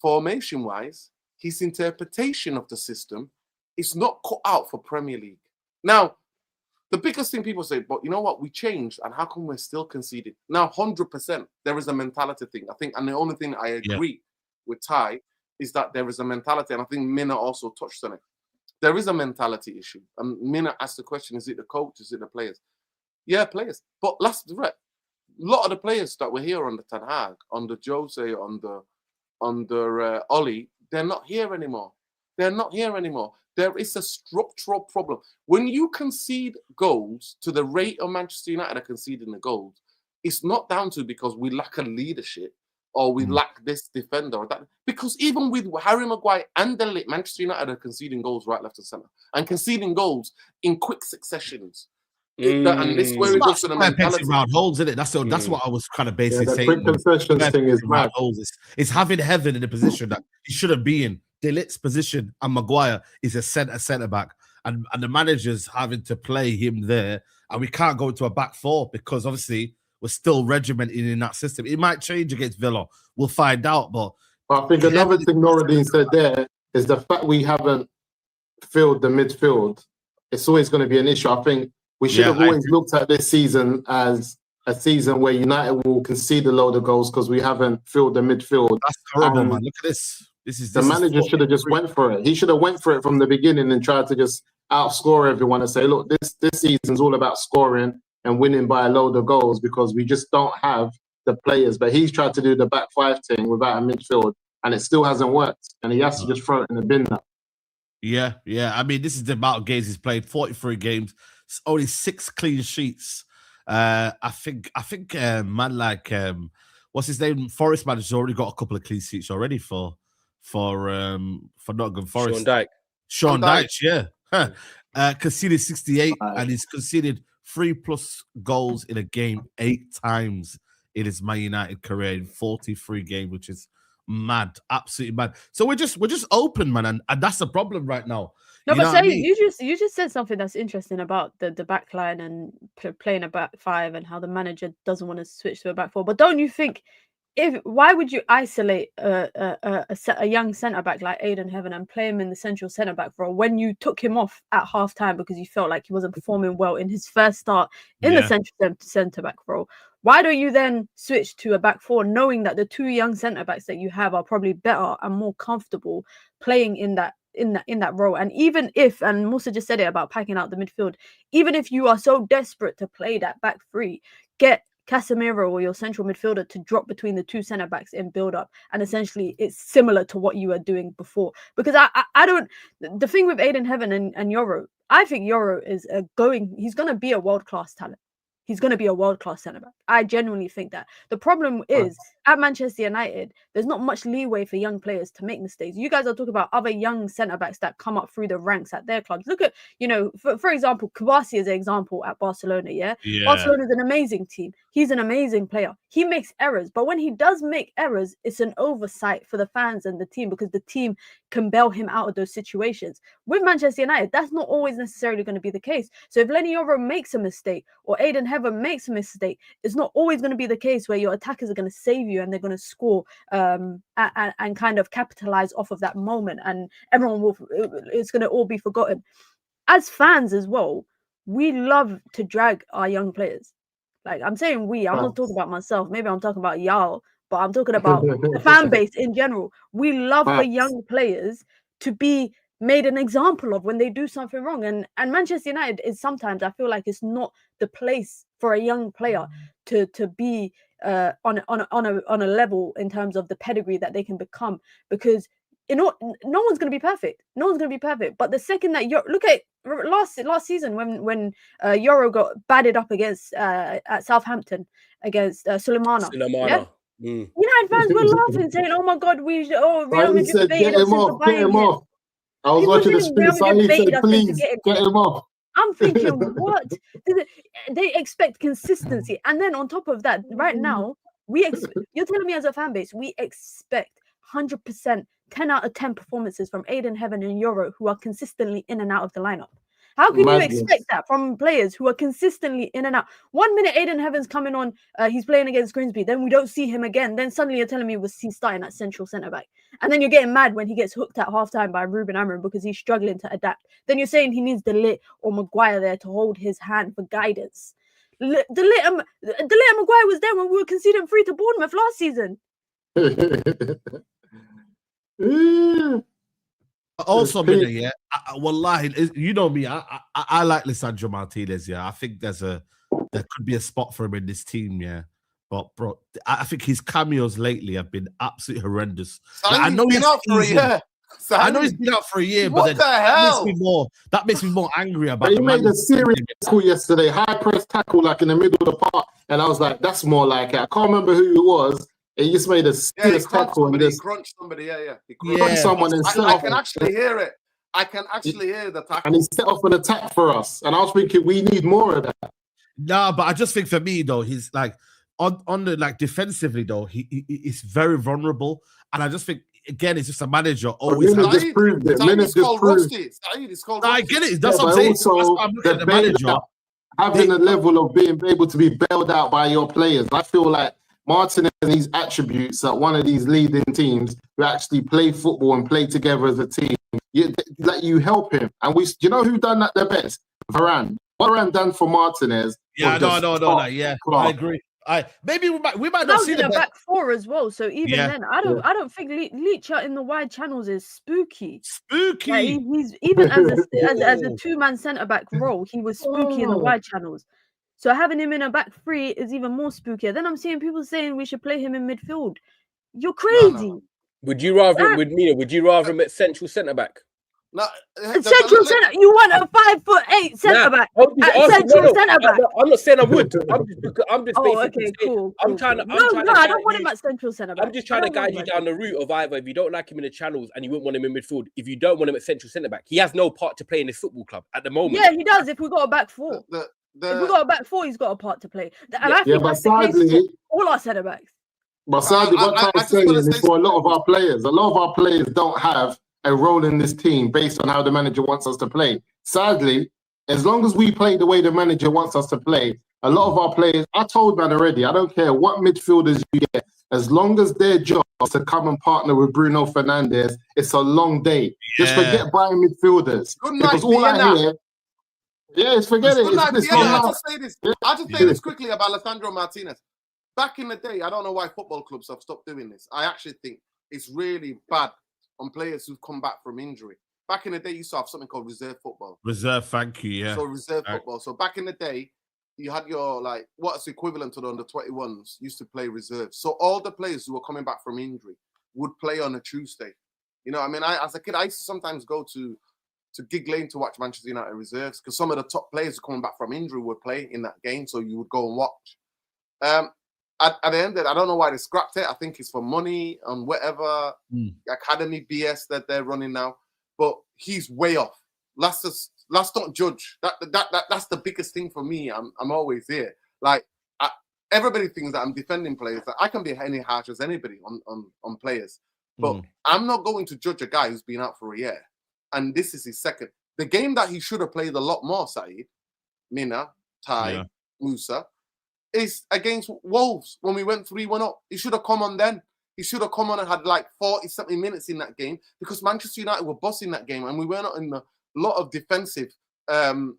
formation-wise, his interpretation of the system is not cut out for Premier League. Now, the biggest thing people say, but you know what? We changed, and how come we're still conceding? Now, 100%, there is a mentality thing. I think, and the only thing I agree with Ty is that there is a mentality, and I think Mina also touched on it. There is a mentality issue. Mina asked the question, is it the coach, is it the players? Yeah, players. But a lot of the players that were here under Ten Hag, under Jose, under Oli, they're not here anymore. They're not here anymore. There is a structural problem. When you concede goals to the rate of Manchester United are conceding the goals, it's not down to because we lack a leadership or we lack this defender or that. Because even with Harry Maguire and Manchester United are conceding goals right, left, and centre, and conceding goals in quick successions. And this is where it goes to the mentality. Round holes, isn't it? That's what I was kind of basically saying. The quick concessions thing is mad. It's having Heaven in a position that he shouldn't be in. Delit's position and Maguire is a centre back, and the manager's having to play him there, and we can't go into a back four because obviously we're still regimented in that system. It might change against Villa. We'll find out. But I think another thing Noradine said there is the fact we haven't filled the midfield. It's always going to be an issue. I think we should have always looked at this season as a season where United will concede a load of goals because we haven't filled the midfield. That's horrible, man. Look at this. The manager should have just went for it. He should have went for it from the beginning and tried to just outscore everyone and say, look, this season's all about scoring and winning by a load of goals because we just don't have the players. But he's tried to do the back five thing without a midfield, and it still hasn't worked. And he has to just throw it in the bin now. Yeah. I mean, this is the amount of games he's played. 43 games, only 6 clean sheets. I think man like what's his name? Forest manager's already got a couple of clean sheets already for Nottingham Forest. Sean Dyche, yeah. Conceded 68 and he's conceded 3+ goals in a game 8 times in his Man United career in 43 games, which is mad, absolutely mad. So we're just open, man, and that's the problem right now. No, but say you just said something that's interesting about the back line and playing a back five and how the manager doesn't want to switch to a back four. But don't you think why would you isolate a young centre back like Aiden Heaven and play him in the central centre back role when you took him off at half time because you felt like he wasn't performing well in his first start in the central centre back role? Why don't you then switch to a back four, knowing that the 2 young centre backs that you have are probably better and more comfortable playing in that role? And even if, and Musa just said it about packing out the midfield, even if you are so desperate to play that back three, get Casemiro or your central midfielder to drop between the 2 centre backs in build up, and essentially it's similar to what you were doing before. Because I don't, the thing with Aiden Heaven and Yoro, I think Yoro is he's going to be a world-class talent. He's going to be a world-class centre-back. I genuinely think that. The problem is, at Manchester United, there's not much leeway for young players to make mistakes. You guys are talking about other young centre-backs that come up through the ranks at their clubs. Look at, for example, Kobbie is an example at Barcelona, yeah? Barcelona is an amazing team. He's an amazing player. He makes errors, but when he does make errors, it's an oversight for the fans and the team because the team can bail him out of those situations. With Manchester United, that's not always necessarily going to be the case. So if Lenny Yoro makes a mistake or Aiden Heaven makes a mistake, it's not always going to be the case where your attackers are going to save you and they're going to score and kind of capitalize off of that moment, and it's going to all be forgotten. As fans as well, we love to drag our young players. Like I'm saying I'm not talking about myself. Maybe I'm talking about y'all, but I'm talking about the fan base in general. We love for young players to be made an example of when they do something wrong. And Manchester United is sometimes, I feel like it's not the place for a young player to be on a level in terms of the pedigree that they can become, because no one's going to be perfect. No one's going to be perfect. But the second that look at last season when Yoro got batted up against at Southampton against Sulemana. Yeah? United fans were laughing, saying, "Oh my God, Real Madrid said, get him off. I was watching the stream. Saeed said, please get him off. I'm thinking, what? They expect consistency, and then on top of that, right now you're telling me as a fan base we expect 100%. 10 out of 10 performances from Aiden Heaven and Yoro, who are consistently in and out of the lineup. How can you expect that from players who are consistently in and out? 1 minute Aiden Heaven's coming on, he's playing against Grimsby, then we don't see him again. Then suddenly you're telling me he's starting at central centre-back. And then you're getting mad when he gets hooked at half-time by Ruben Amorim because he's struggling to adapt. Then you're saying he needs Delit or Maguire there to hold his hand for guidance. Delit and Maguire was there when we were conceding 3 to Bournemouth last season. Also, wallahi, you know me, I like Lisandro Martinez. Yeah, I think there's a there could be a spot for him in this team, yeah. But bro, I think his cameos lately have been absolutely horrendous. Like, I know he's out for a year. I know he's been out for a year, but then the hell? That makes me more angry about. But he made a serious tackle yesterday, high press tackle, like in the middle of the park, and I was like, "That's more like it." I can't remember who it was. He just made a serious tackle and just crunched somebody. He crunched someone and I can actually hear it. I can actually hear the tackle. And he set off an attack for us. And I was thinking, we need more of that. No, but I just think for me though, he's like on the like defensively though, he's very vulnerable, and I just think again, it's just a manager always. Minute just proved it. Minute just proved. I get it. That's what I'm saying. That's why I'm looking at the manager. Having a level of being able to be bailed out by your players. I feel like Martinez and his attributes at one of these leading teams who actually play football and play together as a team. You help him. And you know who done that the best? Varane. What Varane done for Martinez? Yeah, no. Yeah, I agree. Maybe we might not see the back four as well. So even then, I don't think Leach in the wide channels is spooky. Spooky. Like he's even as a 2-man centre back role, he was spooky in the wide channels. So having him in a back three is even more spookier. Then I'm seeing people saying we should play him in midfield. You're crazy. No. Would you rather him at central centre back? No, central centre. You want a 5'8" centre back? Central centre back. I'm not saying I would. I'm just. Oh, okay, cool. I'm trying to. I don't want him at central centre back. I'm just trying to guide you down the route of either if you don't like him in the channels and you wouldn't want him in midfield. If you don't want him at central centre back, he has no part to play in this football club at the moment. Yeah, he does. If we got a back four, if we got a back four, he's got a part to play. And I think that's the case for all our centre backs. But sadly, what I'm saying is for a lot of our players don't have a role in this team based on how the manager wants us to play. Sadly, as long as we play the way the manager wants us to play, a lot of our players, I told man already, I don't care what midfielders you get, as long as their job is to come and partner with Bruno Fernandes, it's a long day. Yeah. Just forget buying midfielders. Good night, because all I hear, forget it. I'll just say this quickly about Alessandro Martinez. Back in the day, I don't know why football clubs have stopped doing this. I actually think it's really bad on players who've come back from injury. Back in the day, you used to have something called reserve football. Reserve, thank you, yeah. So reserve football. So back in the day, you had your, like, what's equivalent to the under-21s used to play reserve. So all the players who were coming back from injury would play on a Tuesday. You know, I mean, as a kid, I used to sometimes go to Gig Lane to watch Manchester United reserves because some of the top players coming back from injury would play in that game, so you would go and watch. At the end of it, I don't know why they scrapped it. I think it's for money and whatever academy BS that they're running now. But he's way off. Let's not judge. That's the biggest thing for me. I'm always here. Like everybody thinks that I'm defending players. That I can be any harsh as anybody on players. But I'm not going to judge a guy who's been out for a year. And this is his second. The game that he should have played a lot more, Saeed, Mina, Ty, Musa, is against Wolves when we went 3-1 up. He should have come on then. He should have come on and had like 40-something minutes in that game because Manchester United were bossing that game and we were not in a lot of defensive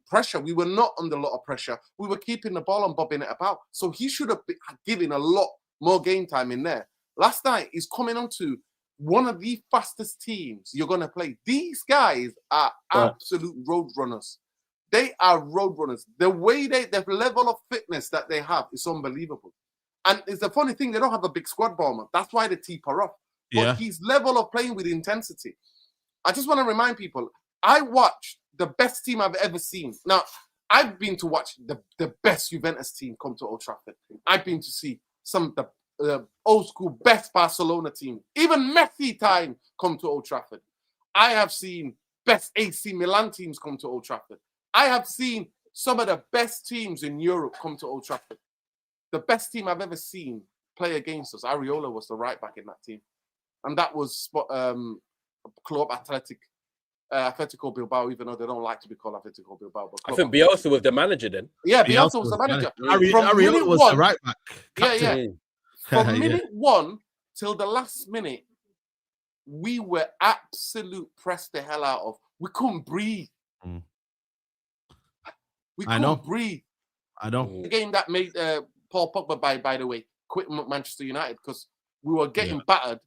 pressure. We were not under a lot of pressure. We were keeping the ball and bobbing it about. So he should have been given a lot more game time in there. Last night, he's coming on to one of the fastest teams you're going to play. These guys are absolute road runners. They are road runners. The way the level of fitness that they have is unbelievable. And it's a funny thing, they don't have a big squad, Bournemouth. That's why they teep her up. But his level of playing with intensity. I just want to remind people, I watched the best team I've ever seen. Now, I've been to watch the best Juventus team come to Old Trafford. I've been to see some of the old school best Barcelona team. Even Messi time come to Old Trafford. I have seen best AC Milan teams come to Old Trafford. I have seen some of the best teams in Europe come to Old Trafford. The best team I've ever seen play against us, Areola was the right back in that team. And that was Club Atletico Bilbao, even though they don't like to be called Atletico Bilbao. But I think Bielsa was the manager then. Yeah, Bielsa was the manager. Areola was the right back. Captain. From minute one till the last minute, we were absolute pressed the hell out of. We couldn't breathe. We couldn't breathe. I know. The game that made Paul Pogba, by the way, quit Manchester United because we were getting battered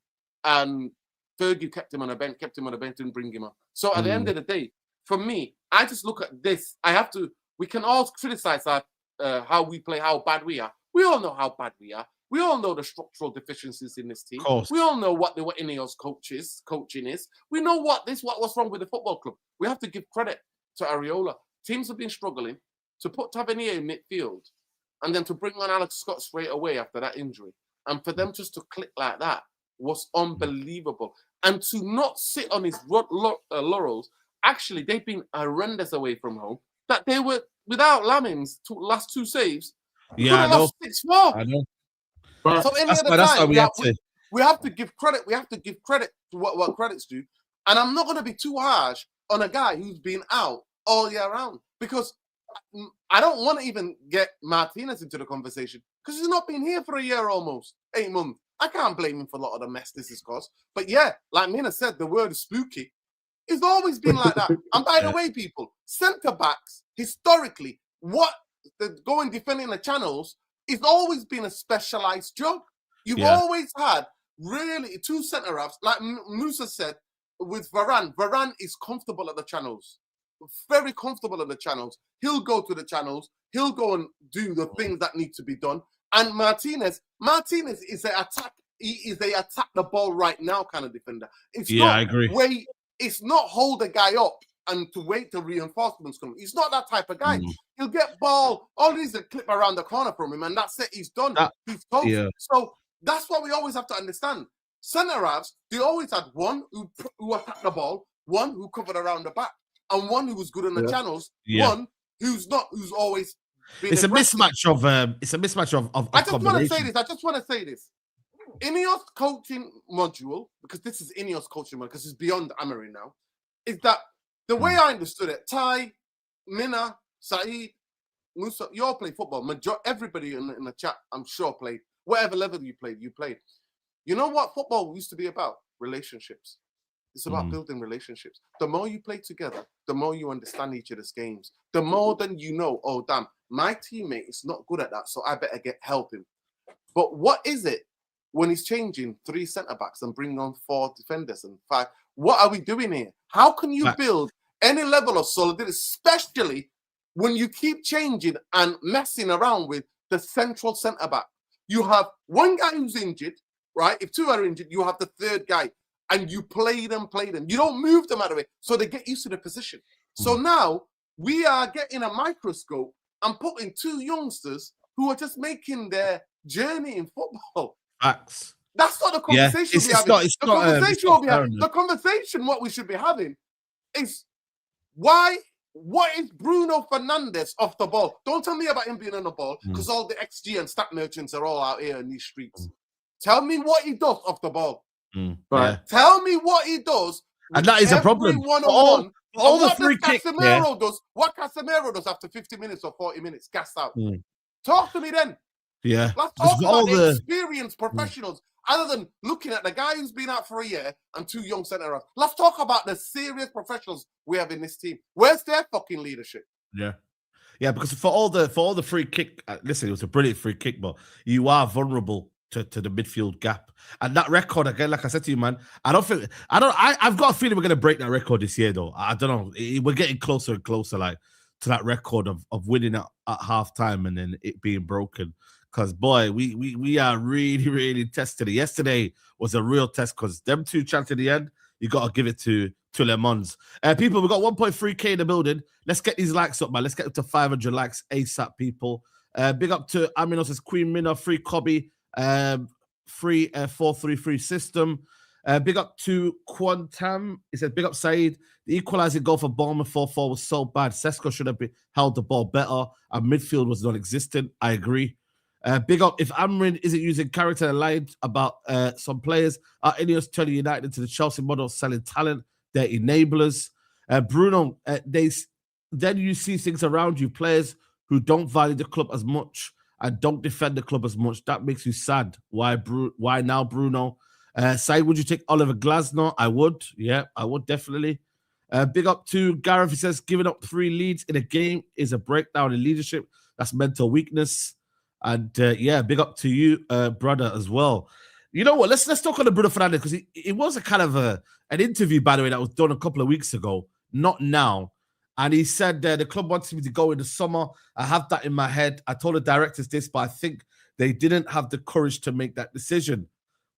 and Fergie kept him on the bench, didn't bring him on. So at the end of the day, for me, I just look at this. We can all criticize our how we play, how bad we are. We all know how bad we are. We all know the structural deficiencies in this team. We all know what Ineos coaching is. We know what's wrong with the football club. We have to give credit to Areola. Teams have been struggling to put Tavernier in midfield and then to bring on Alex Scott straight away after that injury. And for them just to click like that was unbelievable. And to not sit on his laurels, actually, they've been horrendous away from home. That they were, without Lamin's last 2 saves, yeah, I know. 6-4. I know. So we have to give credit. We have to give credit to what credit's due. And I'm not going to be too harsh on a guy who's been out all year round, because I don't want to even get Martinez into the conversation because he's not been here for a year almost, 8 months. I can't blame him for a lot of the mess this has caused. But yeah, like Mina said, the word is spooky. It's always been like that. And by the way, people, centre-backs, historically, going defending the channels, it's always been a specialised job. You've always had really 2 centre-halves, like Musa said, with Varane. Varane is comfortable at the channels, very comfortable at the channels. He'll go to the channels. He'll go and do the things that need to be done. And Martinez is an attack. He is a attack the ball right now kind of defender. It's I agree. It's not hold the guy up and to wait till reinforcements come. He's not that type of guy. He'll get ball. All he needs is a clip around the corner from him, and that's it. He's done. He's coached. Yeah. So that's what we always have to understand. Centre-halves, they always had one who attacked the ball, one who covered around the back, and one who was good on the channels, one who's always been it's aggressive. I just want to say this. Ineos coaching module, because this is Ineos coaching module, because it's beyond Amorim now, is that the way I understood it, Ty, Mina, Saeed, Musa, you all play football. Everybody in the chat, I'm sure, played. Whatever level you played. You know what football used to be about? Relationships. It's about building relationships. The more you play together, the more you understand each other's games. The more than you know, oh, damn, my teammate is not good at that, so I better help him. But what is it when he's changing 3 centre-backs and bringing on 4 defenders and 5? What are we doing here? How can you build any level of solidity, especially when you keep changing and messing around with the central centre-back? You have one guy who's injured, right? If 2 are injured, you have the 3rd guy, and you play them. You don't move them out of it, so they get used to the position. So now we are getting a microscope and putting 2 youngsters who are just making their journey in football. Facts. That's not the conversation we're having. The conversation what we should be having is what is Bruno Fernandes off the ball? Don't tell me about him being on the ball, because all the XG and stat merchants are all out here in these streets. Tell me what he does off the ball. Right. Tell me what he does. And that is a problem. All the free kick. What Casemiro does after 50 minutes or 40 minutes, gassed out. Talk to me then. Yeah. Let's talk about the experienced professionals, other than looking at the guy who's been out for a year and 2 young centre-halves. Let's talk about the serious professionals we have in this team. Where's their fucking leadership? Yeah. Yeah, because for all the free kick, listen, it was a brilliant free kick, but you are vulnerable to the midfield gap. And that record, again, like I said to you, man, I've got a feeling we're going to break that record this year, though. I don't know. We're getting closer and closer, like, to that record of winning at half-time and then it being broken. Because, boy, we are really, really tested. Yesterday was a real test, because them 2 chances at the end, you got to give it to Le Mans. People, we've got 1.3K in the building. Let's get these likes up, man. Let's get up to 500 likes ASAP, people. Big up to Aminos' Queen Minna, free Kobbie, free 4-3-3 system. Big up to Quantam. He said, big up Saeed. The equalizing goal for Bournemouth 4-4 was so bad. Sesko should have held the ball better. Our midfield was non-existent. I agree. Big up, if Amorim isn't using character and lied about some players, are Ineos turning United into the Chelsea model, selling talent? They're enablers. Bruno, then you see things around you, players who don't value the club as much and don't defend the club as much. That makes you sad. Why now, Bruno? Saeed, would you take Oliver Glasner? I would. Yeah, I would definitely. Big up to Gareth. He says, giving up 3 leads in a game is a breakdown in leadership. That's mental weakness. And yeah, big up to you, brother, as well. You know what? Let's talk on the Bruno Fernandes, because it was a kind of an interview, by the way, that was done a couple of weeks ago, not now. And he said the club wants me to go in the summer. I have that in my head. I told the directors this, but I think they didn't have the courage to make that decision.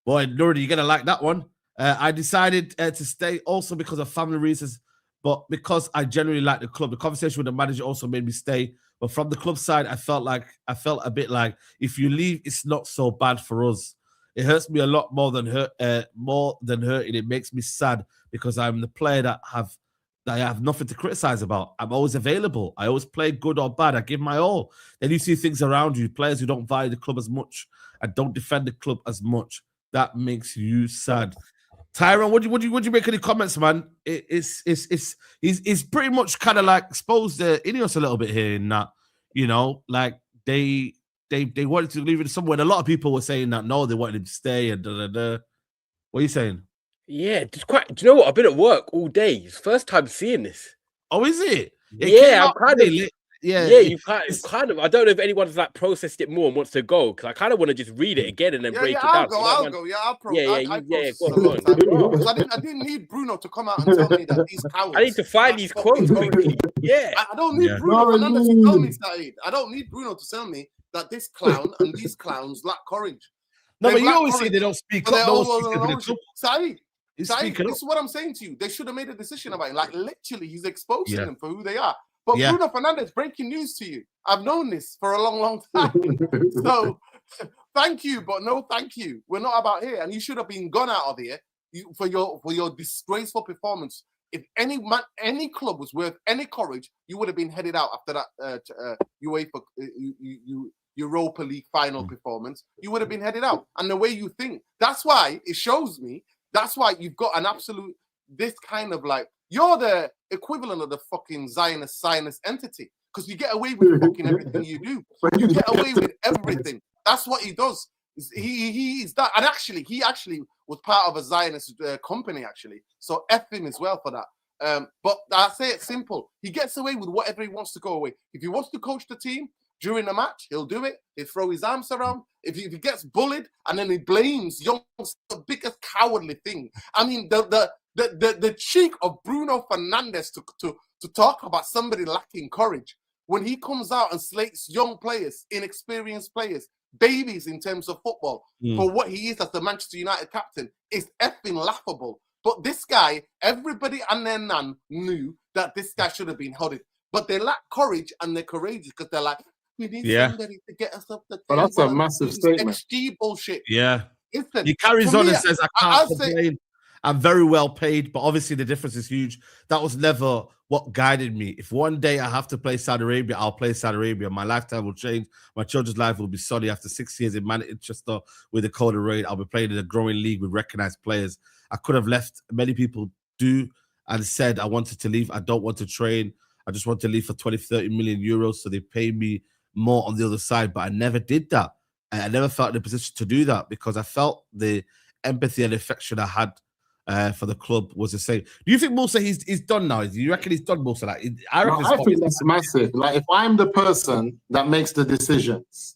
Boy, Nuri, you're going to like that one. I decided to stay also because of family reasons, but because I genuinely like the club. The conversation with the manager also made me stay. But from the club side, I felt a bit like, if you leave, it's not so bad for us. It hurts me a lot more than hurting. It makes me sad because I'm the player that I have nothing to criticize about. I'm always available. I always play good or bad. I give my all. Then you see things around you, players who don't value the club as much and don't defend the club as much. That makes you sad. Tyrone, would you make any comments, man? He's pretty much kind of like exposed Ineos a little bit here in that, you know, like they wanted to leave it somewhere. And a lot of people were saying that no, they wanted him to stay and What are you saying? Yeah, do you know what? I've been at work all day. It's first time seeing this. Oh, is it? I'm kind of. Yeah, you kind of. I don't know if anyone's like processed it more and wants to go, because I kind of want to just read it again and then break it down. I'll go. Go on. I didn't need Bruno to come out and tell me that these cowards. I need to find these quotes quickly. Yeah, I don't need Bruno Fernandes to tell me, Saeed. I don't need Bruno to tell me that this clown and these clowns lack courage. No, but you always say they don't speak up. Saeed, this is what I'm saying to you. They should have made a decision about it. Like, literally, he's exposing them for who they are. But Bruno Fernandes, breaking news to you. I've known this for a long, long time. So, thank you, but no thank you. We're not about here. And you should have been gone out of here for your disgraceful performance. If any club was worth any courage, you would have been headed out after that UEFA Europa League final performance. You would have been headed out. And the way you think, that's why it shows me. That's why you've got an absolute, this kind of like, you're the equivalent of the fucking Zionist entity, because you get away with fucking everything you do. You get away with everything. That's what he does. He's that. And actually, he was part of a Zionist company, actually. So F him as well for that. But I say it simple. He gets away with whatever he wants to go away. If he wants to coach the team during the match, he'll do it. He'll throw his arms around. If he gets bullied and then he blames Young, the biggest cowardly thing. I mean, the cheek of Bruno Fernandes to talk about somebody lacking courage when he comes out and slates young players, inexperienced players, babies in terms of football for what he is as the Manchester United captain is effing laughable. But this guy, everybody and their nan knew that this guy should have been hooded. But they lack courage and they're courageous because they're like, we need somebody to get us up the table. But that's a massive statement. XG bullshit. Yeah. Listen, he carries on and says, I can't complain. I'm very well paid, but obviously the difference is huge. That was never what guided me. If one day I have to play Saudi Arabia, I'll play Saudi Arabia. My lifetime will change. My children's life will be sunny. After 6 years in Manchester with the Dakota Rain, I'll be playing in a growing league with recognized players. I could have left. Many people do and said I wanted to leave. I don't want to train. I just want to leave for 20, 30 million euros. So they pay me more on the other side, but I never did that. I never felt in a position to do that because I felt the empathy and affection I had for the club was the same. Do you think Musa he's done now? Do you reckon he's done Musa? Like, I think that's massive. Like, if I'm the person that makes the decisions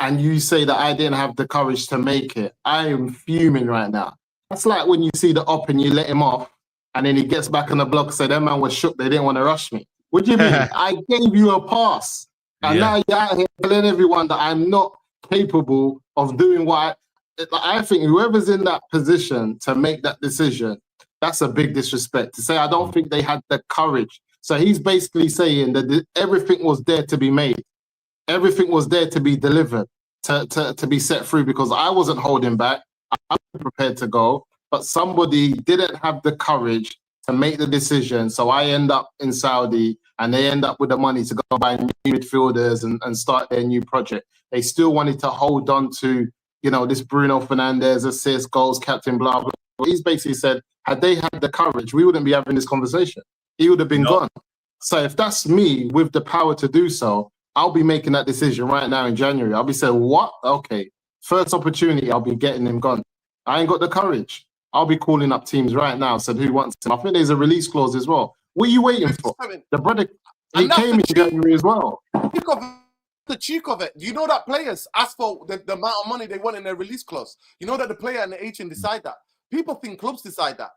and you say that I didn't have the courage to make it, I am fuming right now. That's like when you see the op and you let him off and then he gets back on the block and say, that man was shook, they didn't want to rush me. What do you mean? I gave you a pass. And now you're out here telling everyone that I'm not capable of doing what I think whoever's in that position to make that decision, that's a big disrespect. To say, I don't think they had the courage. So he's basically saying that everything was there to be made. Everything was there to be delivered, to be set through, because I wasn't holding back. I was prepared to go, but somebody didn't have the courage to make the decision. So I end up in Saudi and they end up with the money to go buy new midfielders and start their new project. They still wanted to hold on to, you know, this Bruno Fernandes, assists, goals, captain, blah, blah. He's basically said, had they had the courage, we wouldn't be having this conversation. He would have been gone. So if that's me with the power to do so, I'll be making that decision right now in January. I'll be saying, what? Okay, first opportunity, I'll be getting him gone. I ain't got the courage. I'll be calling up teams right now, said who wants him. I think there's a release clause as well. What are you waiting for? The brother, he came in January as well. The cheek of it. Do you know that players ask for the amount of money they want in their release clause? You know that the player and the agent decide that. People think clubs decide that.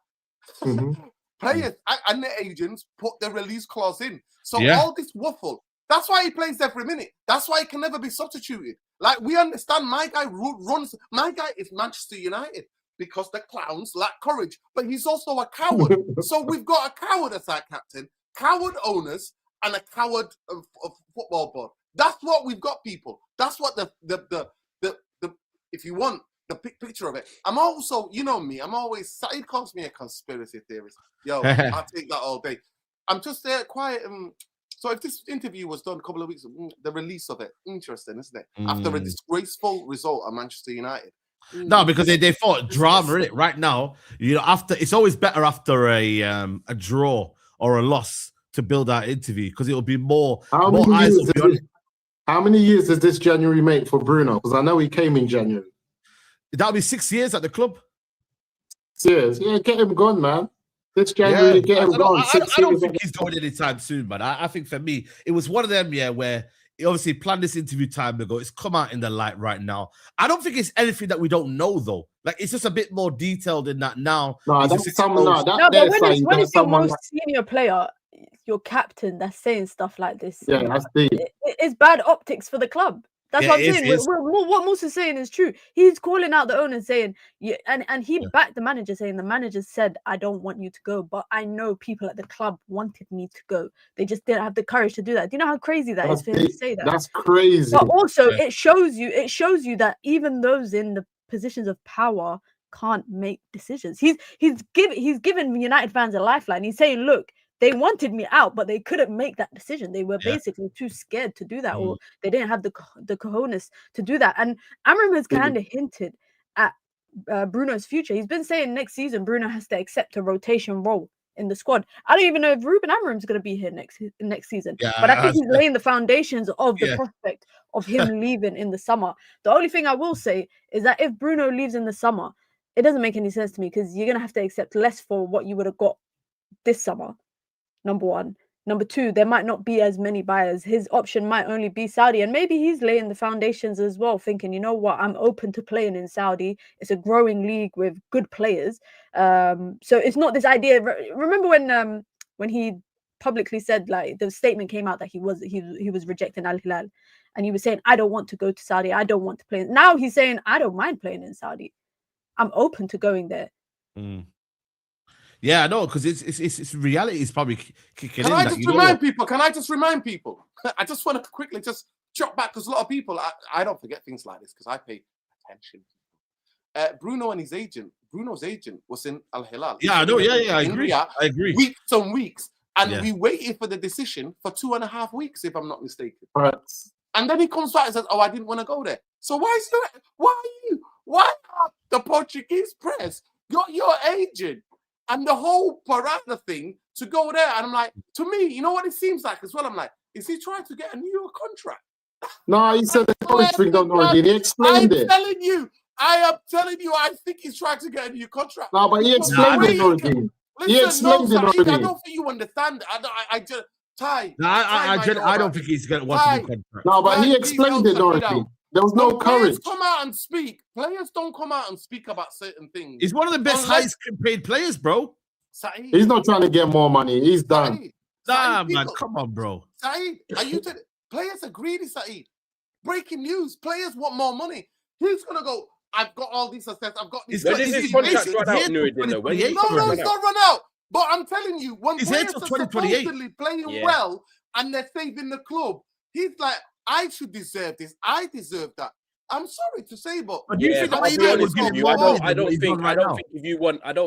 Players and their agents put the release clause in. So Yeah. all this waffle, that's why he plays every minute. That's why he can never be substituted. Like, we understand my guy is Manchester United because the clowns lack courage, but he's also a coward. So we've got a coward as our captain, coward owners, and a coward of football board. That's what we've got, people. That's what the if you want the picture of it. I'm also, you know me, I'm always, Saeed calls me a conspiracy theorist. Yo, I'll take that all day. I'm just there quiet. So if this interview was done a couple of weeks, the release of it, interesting, isn't it? After a disgraceful result at Manchester United. No, because they thought drama in it right now. You know, after it's always better after a draw or a loss to build that interview because it will be more. How many years does this January make for Bruno? Because I know he came in January. That'll be 6 years at the club. 6 years, yeah, get him gone, man. This January, get him gone. I don't think he's going anytime soon, man. I think for me, it was one of them, where he obviously planned this interview time ago. It's come out in the light right now. I don't think it's anything that we don't know, though. Like, it's just a bit more detailed in that now. No, that's someone. No, but when it's your most senior player, your captain, that's saying stuff like this. Yeah, that's deep. It's bad optics for the club. That's what I'm saying. What Musa's saying is true. He's calling out the owner saying, and he backed the manager saying, the manager said, I don't want you to go, but I know people at the club wanted me to go. They just didn't have the courage to do that. Do you know how crazy that is for him to say that? That's crazy. But also, it shows you that even those in the positions of power can't make decisions. He's given United fans a lifeline. He's saying, look, they wanted me out, but they couldn't make that decision. They were basically too scared to do that, or they didn't have the cojones to do that. And Amorim has kind of hinted at Bruno's future. He's been saying next season Bruno has to accept a rotation role in the squad. I don't even know if Ruben Amorim's going to be here next season. Yeah, but I think he's laying the foundations of the prospect of him leaving in the summer. The only thing I will say is that if Bruno leaves in the summer, it doesn't make any sense to me because you're going to have to accept less for what you would have got this summer. Number one. Number two, there might not be as many buyers. His option might only be Saudi. And maybe he's laying the foundations as well, thinking, you know what, I'm open to playing in Saudi. It's a growing league with good players. So it's not this idea. Remember when he publicly said, like, the statement came out that he was rejecting Al Hilal. And he was saying, I don't want to go to Saudi. I don't want to play. Now he's saying, I don't mind playing in Saudi. I'm open to going there. Yeah, I know, because it's reality is probably kicking in. Can I just remind people? I just want to quickly just jump back because a lot of people, I don't forget things like this because I pay attention. Bruno and his agent, Bruno's agent was in Al Hilal. Yeah, I know. Yeah, I agree. I agree. Weeks and weeks, and we waited for the decision for 2.5 weeks, if I'm not mistaken. Right. And then he comes back and says, "Oh, I didn't want to go there." So why are the Portuguese press got your agent and the whole parada thing to go there? And I'm like, to me, you know what it seems like as well? I'm like, is he trying to get a new contract? No, he said the college thing don't know. He explained it. I am telling you, I think he's trying to get a new contract. No, but he explained it already. He explained it already. I don't think you understand. I don't think he's going to want a new contract. No, but he explained it already. There was no courage. Come out and speak. Players don't come out and speak about certain things. He's one of the best highest paid players, bro. Saeed. He's not trying to get more money. He's done. Nah, man, come on, bro. Saeed, players are greedy, Saeed. Breaking news. Players want more money. He's going to go, I've got all these assets. I've got these. When does his contract run out? No, it's not run out. But I'm telling you, when he's players are supposedly playing well and they're saving the club, he's like, I should deserve this. I deserve that. I'm sorry to say, but I don't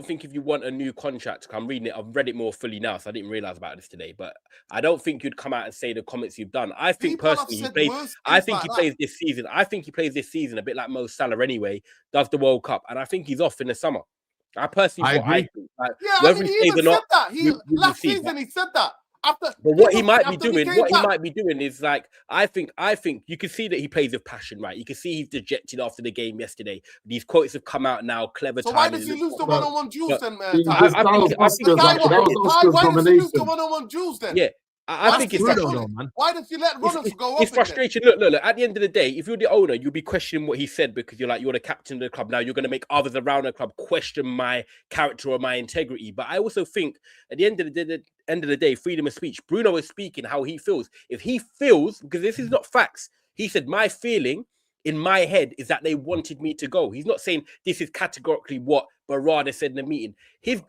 think if you want a new contract, I'm reading it. I've read it more fully now, so I didn't realize about this today. But I don't think you'd come out and say the comments you've done. I think personally, he plays this season. I think he plays this season a bit like Mo Salah anyway. Does the World Cup, and I think he's off in the summer. I personally agree. Whether he even said that. Last season he said that. But what he might be doing is like, I think you can see that he plays with passion, right? You can see he's dejected after the game yesterday. These quotes have come out now, clever. So why does he lose the one-on-one duels then? Why does he lose the one-on-one duels then? Yeah, I think it's Bruno, though, man. Why did you let runners go up? It's frustration. Look. At the end of the day, if you're the owner, you'll be questioning what he said because you're the captain of the club. Now you're going to make others around the club question my character or my integrity. But I also think at the end of the day, freedom of speech. Bruno is speaking how he feels. If he feels, because this is not facts, he said my feeling in my head is that they wanted me to go. He's not saying this is categorically what Barada said in the meeting. His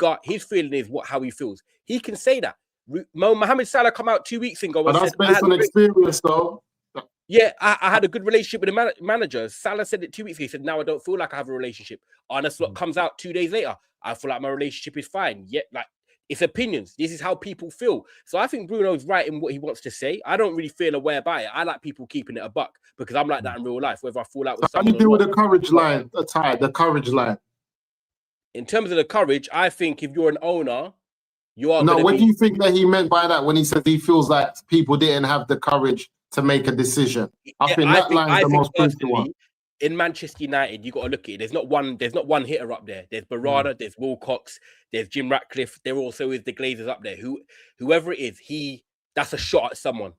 feeling is how he feels. He can say that. Mohamed Salah come out 2 weeks ago and But that's said, based on experience, though. Yeah, I had a good relationship with the manager. Salah said it 2 weeks ago. He said, now I don't feel like I have a relationship. Arne Slot comes out 2 days later. I feel like my relationship is fine. Yet, it's opinions. This is how people feel. So I think Bruno's right in what he wants to say. I don't really feel a way about it. I like people keeping it a buck because I'm like that in real life, whether I fall out with someone. How do you deal with the courage line, the courage line? In terms of the courage, I think if you're an owner, you are. No, what do you think that he meant by that when he said he feels like people didn't have the courage to make a decision? I think that line is the most crucial one. In Manchester United, you got to look at it. There's not one hitter up there. There's Barada, there's Wilcox, there's Jim Ratcliffe. There also is the Glazers up there. Whoever it is, that's a shot at someone.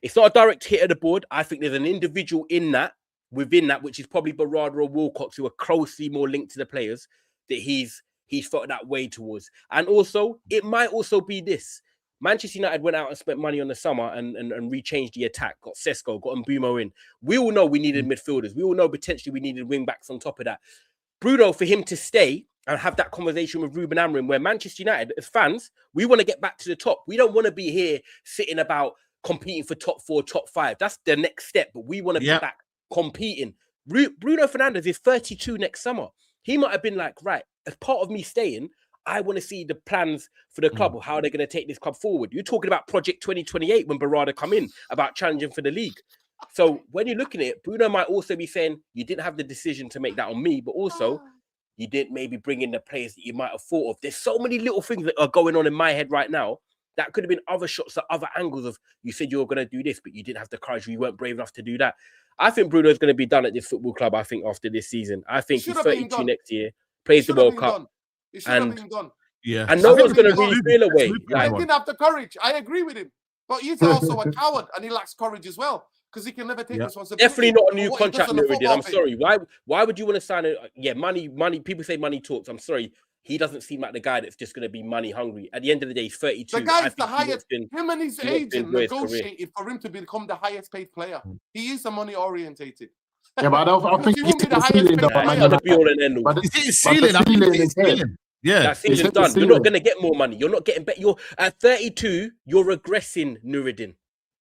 It's not a direct hit at the board. I think there's an individual within that, which is probably Barada or Wilcox, who are closely more linked to the players, that he's felt that way towards. And also, it might also be this. Manchester United went out and spent money on the summer and rechanged the attack, got Sesko, got Mbeumo in. We all know we needed midfielders. We all know potentially we needed wing-backs on top of that. Bruno, for him to stay and have that conversation with Ruben Amorim, where Manchester United, as fans, we want to get back to the top. We don't want to be here sitting about competing for top 4, top 5. That's the next step, but we want to be back competing. Bruno Fernandes is 32 next summer. He might have been like, right, as part of me staying, I want to see the plans for the club or how they're going to take this club forward. You're talking about Project 2028 when Barada come in, about challenging for the league. So when you're looking at it, Bruno might also be saying, you didn't have the decision to make that on me, but also you didn't maybe bring in the players that you might have thought of. There's so many little things that are going on in my head right now that could have been other shots at other angles of, you said you were going to do this, but you didn't have the courage, or you weren't brave enough to do that. I think Bruno's going to be done at this football club, I think, after this season. I think he's 32 next year, plays the World Cup. It should have been done. Yeah. And no one's going to really feel away. He didn't have the courage. I agree with him. But he's also a coward and he lacks courage as well because he can never take responsibility. Definitely not a new contract, Nuruddin. I'm sorry. Why would you want to sign a... Yeah, money. People say money talks. I'm sorry. He doesn't seem like the guy that's just going to be money hungry. At the end of the day, he's 32. The guy's the highest. Him and his agent negotiated for him to become the highest paid player. He is a money orientated. Yeah, but I think he's the ceiling. It's ceiling. Yeah, that season's done. You're not going to get more money. You're not getting better. You're at 32. You're regressing, Nuruddin.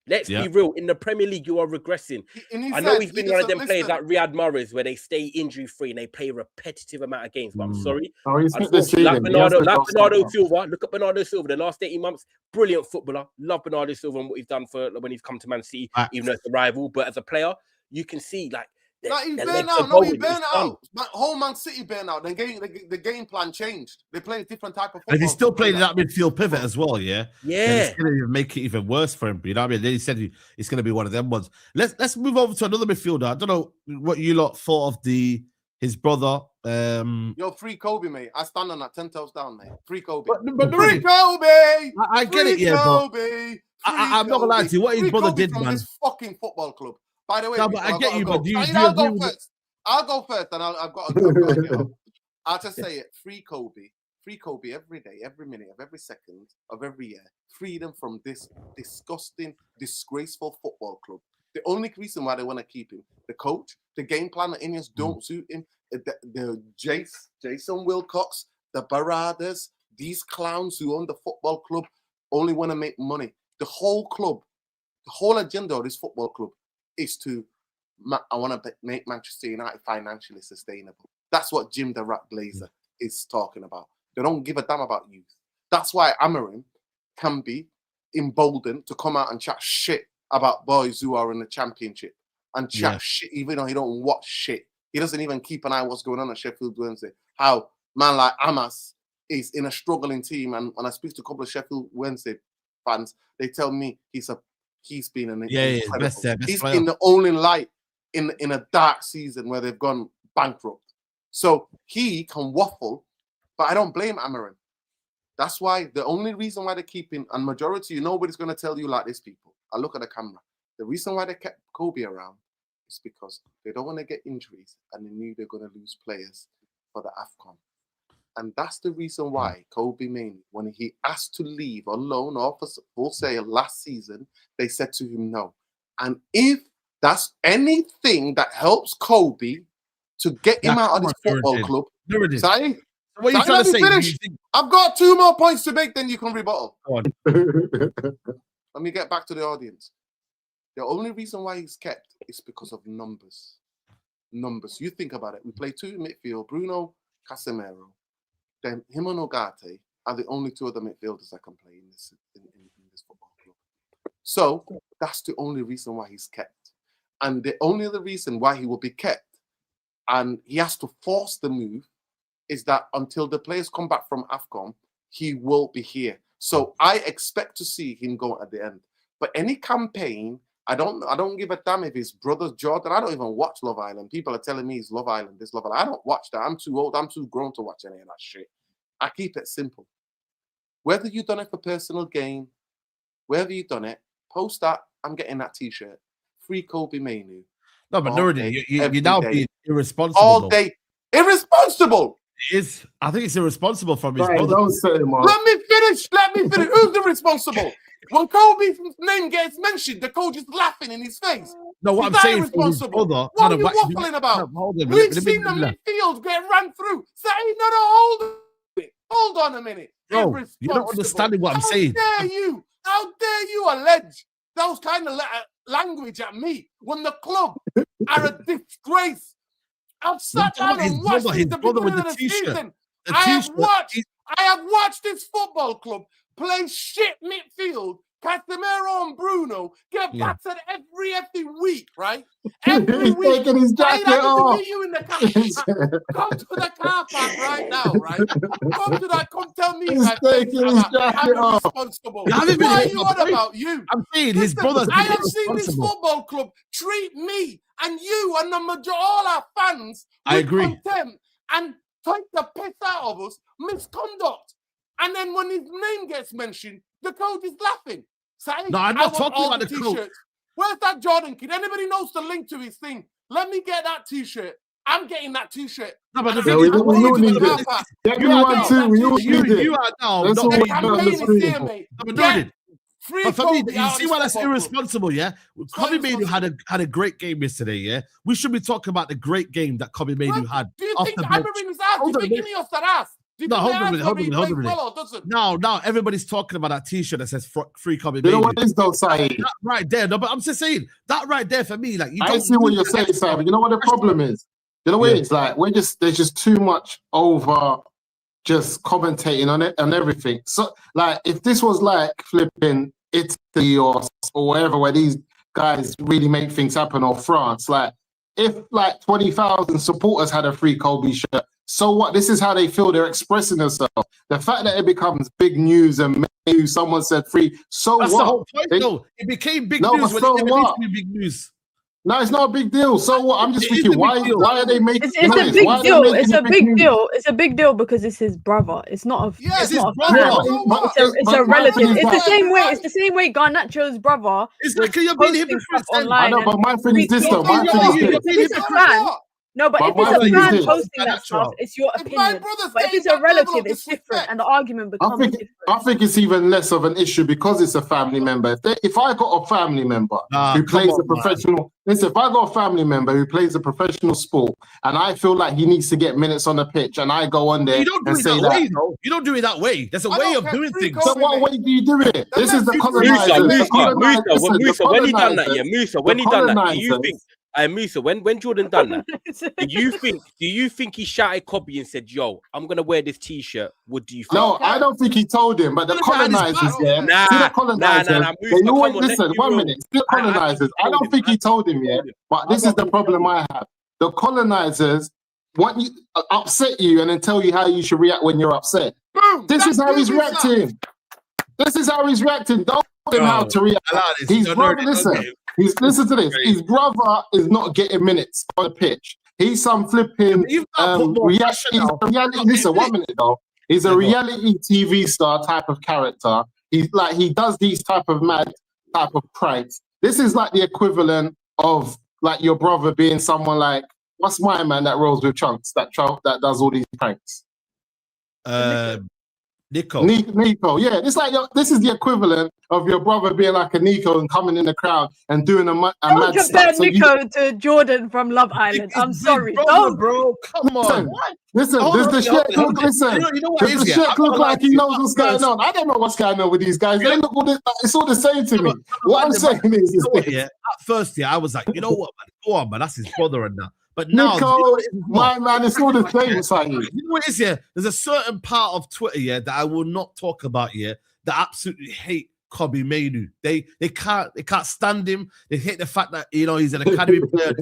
Let's be real. In the Premier League, you are regressing. I know he's been one of them players like Riyad Mahrez, where they stay injury-free and they play a repetitive amount of games. But I'm sorry. Like Bernardo Silva. Look at Bernardo Silva. The last 18 months, brilliant footballer. Love Bernardo Silva and what he's done for when he's come to Man City, even though it's a rival. But as a player, you can see he's burned out. No, he burned out. Whole Man City burned out. The game plan changed. They play a different type of football. And he's still playing that midfield pivot as well, yeah? Yeah. It's going to make it even worse for him. You know what I mean? Then he said it's going to be one of them ones. Let's move over to another midfielder. I don't know what you lot thought of his brother. Yo, free Kobbie, mate. I stand on that 10 toes down, mate. Free Kobbie. But free Kobbie! I get it, yeah, but I'm not going to lie to you. What his brother did, man. This fucking football club. By the way, no, but I get you, but do you I'll go first. I'll go first, and I've got to I'll just say it. Free Kobbie every day, every minute of every second of every year. Free them from this disgusting, disgraceful football club. The only reason why they want to keep him, the coach, the game plan, the Indians don't suit him. The Jason Wilcox, the Baradas, these clowns who own the football club only want to make money. The whole club, the whole agenda of this football club is I want to make Manchester United financially sustainable. That's what Jim the Rat Glazer is talking about. They don't give a damn about youth. That's why Amorim can be emboldened to come out and chat shit about boys who are in the championship and chat shit, even though he don't watch shit. He doesn't even keep an eye what's going on at Sheffield Wednesday. How man like Amas is in a struggling team, and when I speak to a couple of Sheffield Wednesday fans, they tell me he's been an he's been the only light in a dark season where they've gone bankrupt. So he can waffle, but I don't blame Amorim. That's why the only reason why they're keeping, and majority, nobody's going to tell you like this, people. I look at the camera. The reason why they kept Kobbie around is because they don't want to get injuries and they knew they're going to lose players for the AFCON. And that's the reason why Kobbie Mainoo, when he asked to leave on loan or for full sale last season, they said to him no. And if that's anything that helps Kobbie to get him out of this football club, Saeed, what are you trying to say? Finish. I've got 2 more points to make, then you can rebuttal. Go on. Let me get back to the audience. The only reason why he's kept is because of numbers. Numbers. You think about it. We play 2 midfield, Bruno, Casemiro. Then him and Ogate are the only 2 of the midfielders that can play in this football club. So that's the only reason why he's kept. And the only other reason why he will be kept, and he has to force the move, is that until the players come back from AFCON, he will be here. So I expect to see him go at the end. But any campaign, I don't give a damn if his brother Jordan. I don't even watch Love Island. People are telling me it's Love Island, this Love Island. I don't watch that. I'm too old. I'm too grown to watch any of that shit. I keep it simple. Whether you've done it for personal gain, wherever you've done it, post that. I'm getting that T-shirt. Free Kobbie Mainoo. No, but Nuruddin, you're now being irresponsible. All day. Irresponsible! I think it's irresponsible from his brother. brother. Let me finish. Who's the responsible? When Kobbie's name gets mentioned, the coach is laughing in his face. No, what I'm saying is what are you waffling about? We've seen the midfield get run through. Say, no, hold on a minute. Bro, you're not understanding what I'm saying. How dare you allege those kind of language at me when the club are a disgrace? I've sat down and watched the beginning of the season. I have watched this football club play shit midfield. Casemiro and Bruno get battered every week, right? Every week. Taking his jacket off. To you in the car. Come to the car park right now, right? Come tell me I'm responsible. What are you on about you? I'm saying his brother's I have seen this football club treat me and you and all our fans with contempt and take the piss out of us, misconduct. And then when his name gets mentioned, the coach is laughing. Saying, no, I'm not talking about the coach. Where's that Jordan kid? Anybody knows the link to his thing? Let me get that T-shirt. I'm getting that T-shirt. No, but we all need it. You are now. The campaign is here, mate. But for me, you see why that's irresponsible, yeah? Kobbie Mainoo had a great game yesterday, yeah? We should be talking about the great game that Kobbie Mainoo had. Do you think Amorim was asked? Do you think he was asked? No, hold on a minute. Now everybody's talking about that T-shirt that says "Free Kobbie Mainoo." You know what is though, Saeed? Right there. No, but I'm just saying that right there for me, like I see what you're saying, Saeed. You know what the problem is? You know what it's like? There's just too much over just commentating on it and everything. So, like, if this was like flipping Italy or wherever where these guys really make things happen, or France, like if like 20,000 supporters had a free Kobbie shirt. So what? This is how they feel. They're expressing themselves. The fact that it becomes big news and maybe someone said free. So that's what? The whole point, though. It became big news when it didn't be big news. No, it's not a big deal. So what? I'm just thinking, why are they making? It's a big deal. It's a big deal. It's a big deal because it's his brother. It's not a. It's his brother. It's a relative. It's the same way. It's the same way Garnacho's brother. It's like you're being hypocrite online. I know, but my thing is this though. My thing is this. No, but if it's a fan posting that stuff, it's your opinion. But if it's a relative, it's different, and the argument becomes different. I think it's even less of an issue because it's a family member. If I got a family member who plays a professional, listen, if I got a family member who plays a professional sport, and I feel like he needs to get minutes on the pitch, and I go on there and say that, you don't do it that way. There's a way of doing things. So what way do you do it? This is the colonizers. Musa, when he done that, Musa, when he done that, do you think? Musa, when Jordan done that, do you think he shouted Kobbie and said, "Yo, I'm gonna wear this T-shirt"? What do you think? No, I don't think he told him. But the colonizers, They always listen. 1 minute, still colonizers. I don't think he told him yet. But this is the problem I have. The colonizers want you upset you and then tell you how you should react when you're upset. This is how he's reacting. This is how he's reacting. Don't tell him how to react. He's brother. Listen to this. His brother is not getting minutes on the pitch. He's some flipping reality. Listen, 1 minute though. He's a reality TV star type of character. He does these type of mad type of pranks. This is like the equivalent of like your brother being someone like, what's my man that rolls with Chunks, that does all these pranks? Nico. Nico, yeah. It's like this is the equivalent of your brother being like a Nico and coming in the crowd and doing a mad Don't compare Nico to Jordan from Love Island. I'm sorry. Don't, bro. Come on. Listen, does the shit look? Listen, does the shit look like he knows what's going on? I don't know what's going on with these guys. They look all this, it's all the same to me. What I'm saying is, at first, I was like, you know what, man? Go on, man. That's his brother and that. But now, Nico, my man, it's all the same, Saeed. You know what it is, There's a certain part of Twitter, that I will not talk about, that absolutely hate Kobbie Mainoo. They can't stand him. They hate the fact that he's an academy player.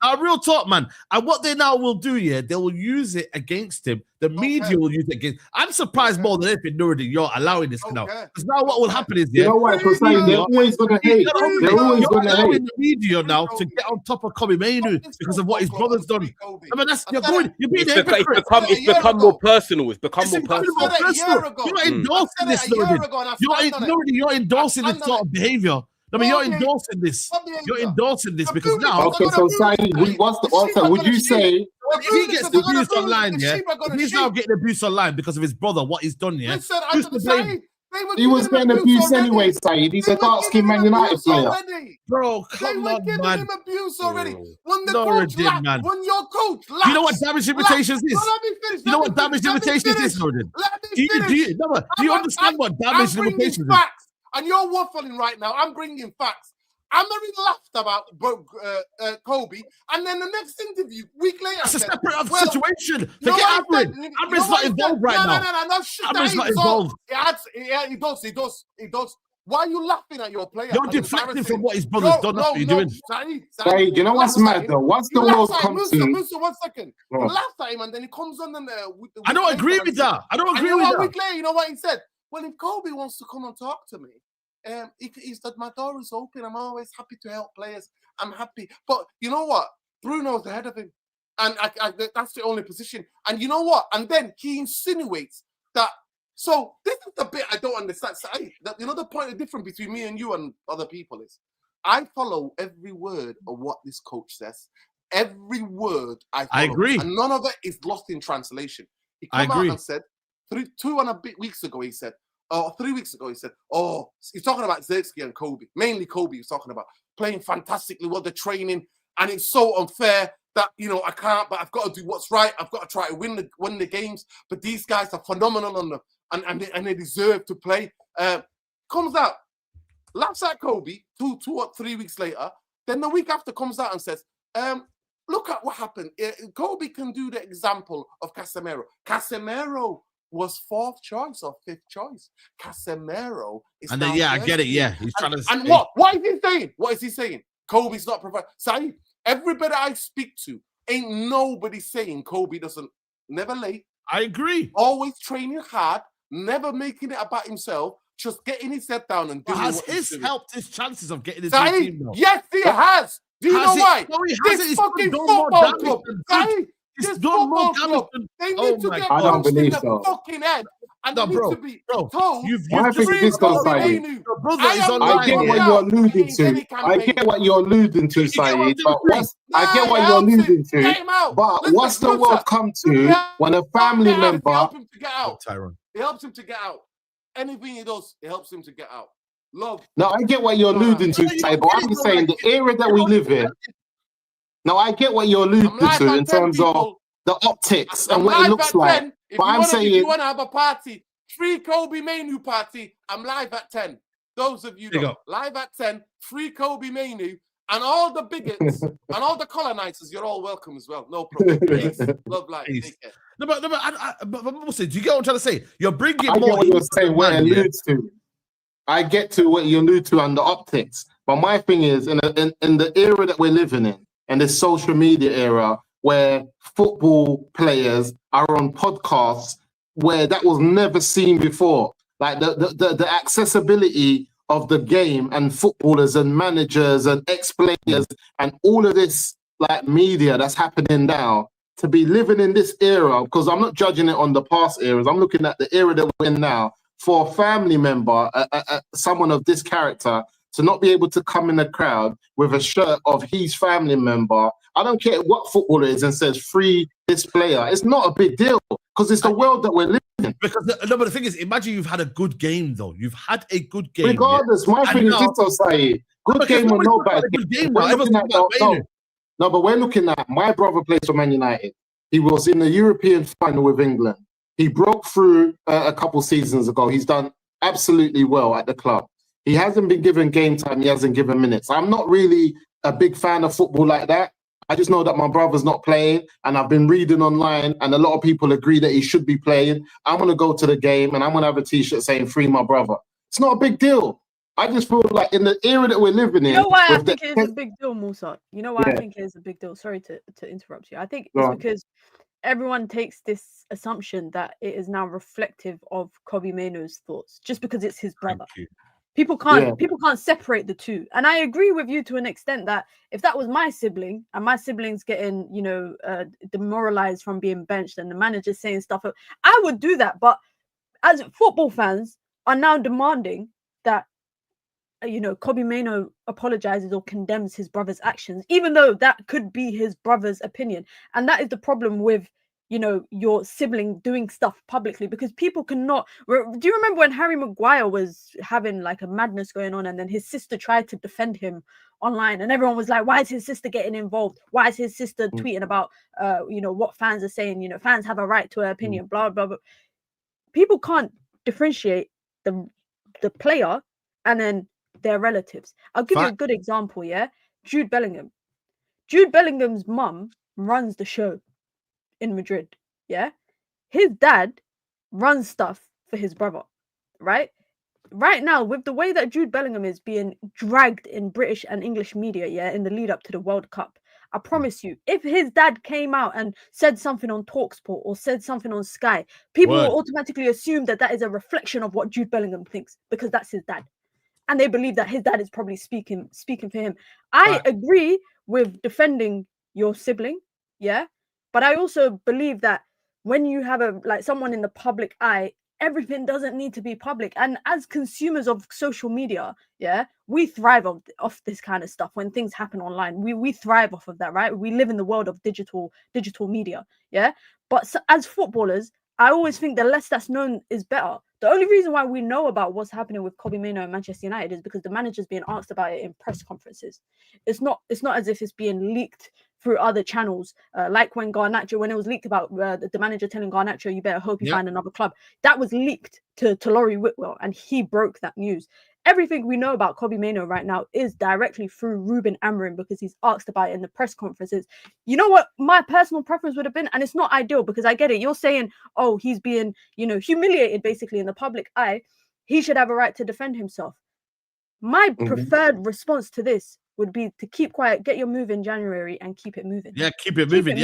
Now, real talk, man. And what they now will do, they will use it against him. The media will use it against. I'm surprised more than anything, Nuruddin, you're allowing this now. Because now what will happen is, you know what? They're always going to hate. They're always going to hate the media now to get on top of Kobbie Mainoo because of what his brother's done. I mean, it's become more personal. It's become more personal. You're endorsing this, Nuruddin. You're endorsing this sort of behavior. I mean, you're endorsing this. You're endorsing this because now. Okay, so Saeed, what's the answer? Would you say if he gets abused online, if he's now getting abused online because of his brother, what he's done, who's to blame? He was getting abused anyway, Saeed. He's a dark-skinned Man United player. Bro, come on, man. They were giving him abuse already. When the coach laughed, when your coach laughed. You know what damage limitations is? You know what damage limitations is, Nuruddin? Do you understand what damage limitations is? And you're waffling right now. I'm bringing facts. Amorim laughed about Kobbie, and then the next interview, week later, it's a separate situation. Forget Amorim. Amorim's not involved right now. No. Amorim's not involved. He does. Why are you laughing at your player? You're deflecting from what his brother's done. That's what you're doing. Saeed, you know what's mad though? What's the world come to? Musa, 1 second. You laughed at him, and then he comes on and I don't agree with that. I don't agree with that. Week later, you know what he said? Well, if Kobbie wants to come and talk to me, he said, my door is open. I'm always happy to help players. I'm happy. But you know what? Bruno's ahead of him. And that's the only position. And you know what? And then he insinuates that. So this is the bit I don't understand. So the point of difference between me and you and other people is I follow every word of what this coach says. Every word I follow. I agree. And none of it is lost in translation. He came out and said, 2 and a bit weeks ago, he said, 3 weeks ago, he said, he's talking about Zirkzee and Kobbie. Mainly Kobbie he's talking about. Playing fantastically well, the training. And it's so unfair that, I can't, but I've got to do what's right. I've got to try to win the games. But these guys are phenomenal on them. And they deserve to play. Comes out, laughs at Kobbie 2 or 3 weeks later. Then the week after comes out and says, look at what happened. Kobbie can do the example of Casemiro. Casemiro was 4th choice or 5th choice. Casemiro is and then I get it. Yeah, he's trying to. And what is he saying? What is he saying? Kobbie's not providing. Saeed, everybody I speak to, ain't nobody saying Kobbie doesn't. Never late. I agree. Always training hard. Never making it about himself. Just getting his head down and doing. Has his helped his chances of getting his Saeed, team? Yes, he has. Do you know why? This fucking football club. Saeed, this football club. They need to get punched in the fucking head. And they need to be told. I think this goes, Saeed. I get what you're alluding to. I get what you're alluding to, Saeed. But I get what you're alluding to. But what's the world come to when a family member? Help him to get out. Tyrone. It helps him to get out. Anything he does, it helps him to get out. Love. No, I get what you're alluding to, Saeed. But I'm just saying the era that we live in. No, I get what you're alluding to in terms of the optics and what it looks like. But I'm saying, if you want to have a party, free Kobbie Mainoo party, I'm live at 10. Those of you know, live at 10, free Kobbie Mainoo, and all the bigots and all the colonizers, you're all welcome as well. No problem. Peace. Love life. Take care. No, but do you get what I'm trying to say? You're bringing more. I get what you're saying, what it alludes to. I get to what you allude to on the optics. But my thing is, in the era that we're living in this social media era, where football players are on podcasts where that was never seen before. Like the accessibility of the game and footballers and managers and ex-players and all of this like media that's happening now to be living in this era, because I'm not judging it on the past eras, I'm looking at the era that we're in now, for a family member, someone of this character, to not be able to come in the crowd with a shirt of his family member, I don't care what footballer it is, and says free this player, it's not a big deal, because it's the world that we're living in. Because no, but the thing is, imagine you've had a good game though. You've had a good game. Regardless, my thing is this, Saeed. Good game or no bad game. No, but we're looking at, my brother plays for Man United. He was in the European final with England. He broke through a couple seasons ago. He's done absolutely well at the club. He hasn't been given game time. He hasn't given minutes. I'm not really a big fan of football like that. I just know that my brother's not playing, and I've been reading online, and a lot of people agree that he should be playing. I'm going to go to the game, and I'm going to have a T-shirt saying free my brother. It's not a big deal. I just feel like in the era that we're living in... You know why I think it is a big deal, Musa? You know why I think it is a big deal? Sorry to interrupt you. I think it's because everyone takes this assumption that it is now reflective of Kobbie Mainoo's thoughts, just because it's his brother. People can't separate the two. And I agree with you to an extent that if that was my sibling and my sibling's getting, you know, demoralized from being benched and the manager's saying stuff, I would do that. But as football fans are now demanding that, you know, Kobbie Mainoo apologizes or condemns his brother's actions, even though that could be his brother's opinion. And that is the problem with, you know, your sibling doing stuff publicly, because people cannot... Do you remember when Harry Maguire was having like a madness going on, and then his sister tried to defend him online, and everyone was like, why is his sister getting involved? Why is his sister tweeting about, you know, what fans are saying? You know, fans have a right to an opinion, blah, blah, blah. People can't differentiate the player and then their relatives. I'll give you a good example, yeah? Jude Bellingham. Jude Bellingham's mum runs the show in Madrid, yeah? His dad runs stuff for his brother, right? Right now, with the way that Jude Bellingham is being dragged in British and English media, yeah, in the lead up to the World Cup, I promise you, if his dad came out and said something on TalkSport or said something on Sky, people will automatically assume that that is a reflection of what Jude Bellingham thinks, because that's his dad. And they believe that his dad is probably speaking for him. I agree with defending your sibling, yeah? But I also believe that when you have someone in the public eye, everything doesn't need to be public. And as consumers of social media, yeah, we thrive off this kind of stuff. When things happen online, we thrive off of that, right? We live in the world of digital media, yeah? But as footballers, I always think the less that's known is better. The only reason why we know about what's happening with Kobbie Mainoo and Manchester United is because the manager's being asked about it in press conferences. It's not as if it's being leaked through other channels, like when it was leaked about the manager telling Garnacho, you better hope you find another club. That was leaked to Laurie Whitwell, and he broke that news. Everything we know about Kobbie Mainoo right now is directly through Ruben Amorim, because he's asked about it in the press conferences. You know what my personal preference would have been? And it's not ideal, because I get it. You're saying, oh, he's being, you know, humiliated basically in the public eye. He should have a right to defend himself. My preferred response to this would be to keep quiet, get your move in January, and keep it moving. Yeah, keep it moving.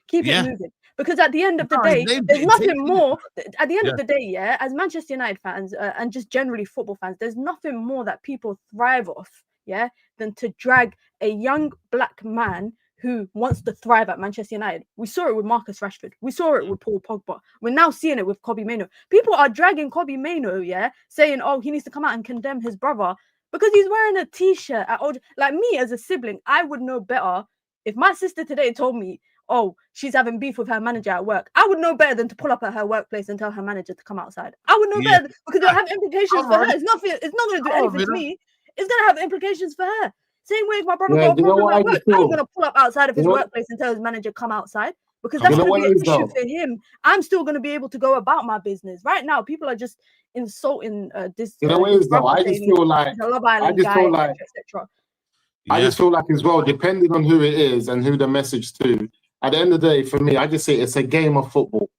Keep it moving. Because at the end of the day, there's nothing more. At the end of the day, yeah, as Manchester United fans and just generally football fans, there's nothing more that people thrive off, yeah, than to drag a young black man who wants to thrive at Manchester United. We saw it with Marcus Rashford. We saw it with Paul Pogba. We're now seeing it with Kobbie Mainoo. People are dragging Kobbie Mainoo, yeah, saying, oh, he needs to come out and condemn his brother because he's wearing a T-shirt at old. Like me as a sibling, I would know better if my sister today told me, oh, she's having beef with her manager at work. I would know better than to pull up at her workplace and tell her manager to come outside. I would know better, because it'll have implications for her. It's not going to do anything to me. It's going to have implications for her. Same way if my brother got a problem at work, I'm going to pull up outside of his workplace and tell his manager come outside, because that's going to be an issue for him. I'm still going to be able to go about my business. Right now, people are just insulting this. You know what it is though? I just feel like as well, depending on who it is and who the message to, at the end of the day, for me, I just say it's a game of football.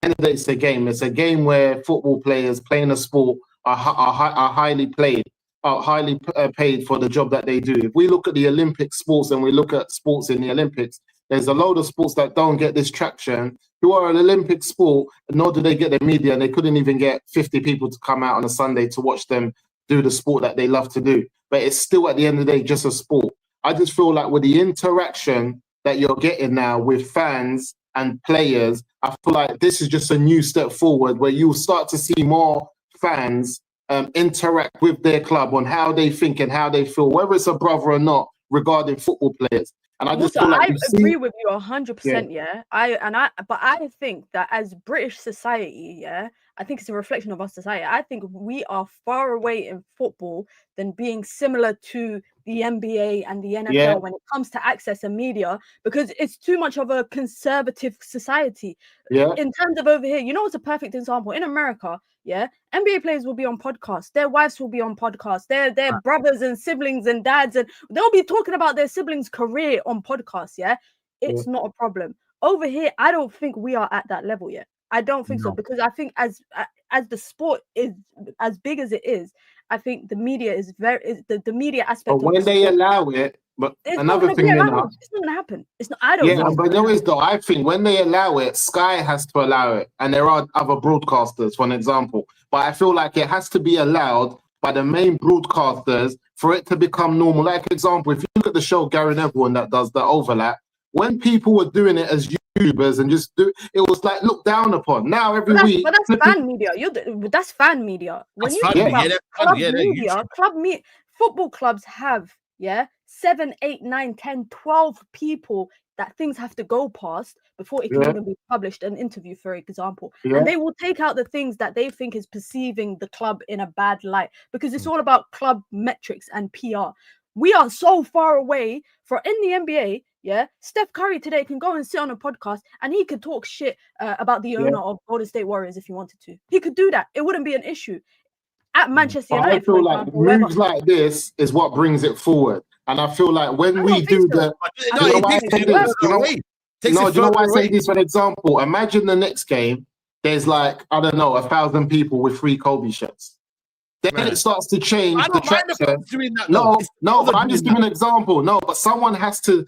At the end of the day, it's a game. It's a game where football players playing a sport are highly paid for the job that they do. If we look at the Olympic sports and we look at sports in the Olympics, there's a load of sports that don't get this traction, who are an Olympic sport, nor do they get the media, and they couldn't even get 50 people to come out on a Sunday to watch them do the sport that they love to do. But it's still, at the end of the day, just a sport. I just feel like with the interaction that you're getting now with fans and players, I feel like this is just a new step forward where you'll start to see more fans interact with their club on how they think and how they feel, whether it's a brother or not, regarding football players. And I just feel like I agree with you 100%. Yeah, but I think that as British society, I think it's a reflection of our society. I think we are far away in football than being similar to the NBA and the NFL when it comes to access and media, because it's too much of a conservative society. In terms of over here, you know, it's a perfect example. In America, NBA players will be on podcasts. Their wives will be on podcasts. Their brothers and siblings and dads, and they'll be talking about their siblings' career on podcasts. It's not a problem. Over here, I don't think we are at that level yet. I don't think so, because I think as the sport is as big as it is, I think the media is the media aspect. But when they allow it, but another thing, it's not going to happen. It's not. I don't. Yeah, but there is though. I think when they allow it, Sky has to allow it, and there are other broadcasters, for an example. But I feel like it has to be allowed by the main broadcasters for it to become normal. Like, example, if you look at the show Gary Neville that does the overlap, when people were doing it as YouTubers and just it was like looked down upon. Now every week, but that's fan media. That's fan media. When you think about club media, football clubs have 7, 8, 9, 10, 12 people that things have to go past before it can even be published, an interview, for example. And they will take out the things that they think is perceiving the club in a bad light, because it's all about club metrics and PR. We are so far away from in the NBA. Steph Curry today can go and sit on a podcast and he could talk shit about the owner of Golden State Warriors if he wanted to. He could do that. It wouldn't be an issue. At Manchester United, I feel like moves like this is what brings it forward. And I feel like when we do the... You know why I say this for an example? Imagine the next game, there's like, I don't know, 1,000 people with 3 Kobbie shirts. Then it starts to change the traction. No, but I'm just giving an example. No, but someone has to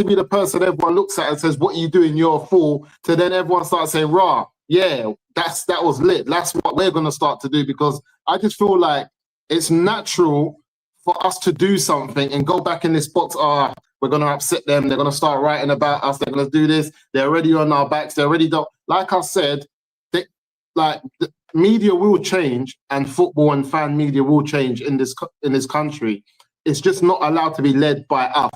be the person everyone looks at and says, what are you doing? You're a fool. To then everyone starts saying, rah, yeah, that was lit. That's what we're going to start to do, because I just feel like it's natural for us to do something and go back in this box. We're going to upset them. They're going to start writing about us. They're going to do this. They're already on our backs. They already don't. Like I said, the media will change, and football and fan media will change in this country. It's just not allowed to be led by us.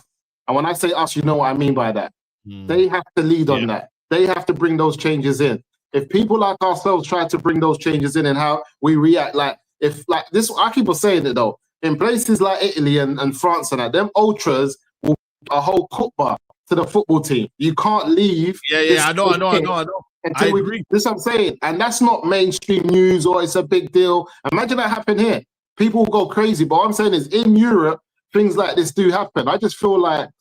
And when I say us, you know what I mean by that. They have to lead on that. They have to bring those changes in. If people like ourselves try to bring those changes in and how we react, like this, I keep on saying it though, in places like Italy and France and that, them ultras will a whole cuppa to the football team. You can't leave. I know. I agree. This is what I'm saying. And that's not mainstream news or it's a big deal. Imagine that happen here. People will go crazy. But what I'm saying is, in Europe, things like this do happen. I just feel like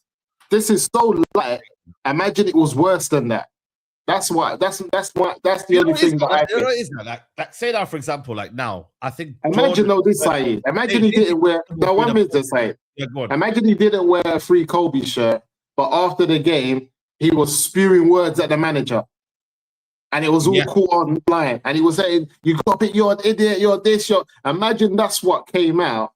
this is so light. Imagine it was worse than that. That's the only thing that I think. Say that, for example, like now, I think. Imagine Saeed. Imagine he didn't wear. No, 1 minute, Saeed. Imagine he didn't wear a free Kobbie shirt, but after the game, he was spewing words at the manager. And it was all caught online. And he was saying, you got it, you're an idiot, you're this, you're... Imagine that's what came out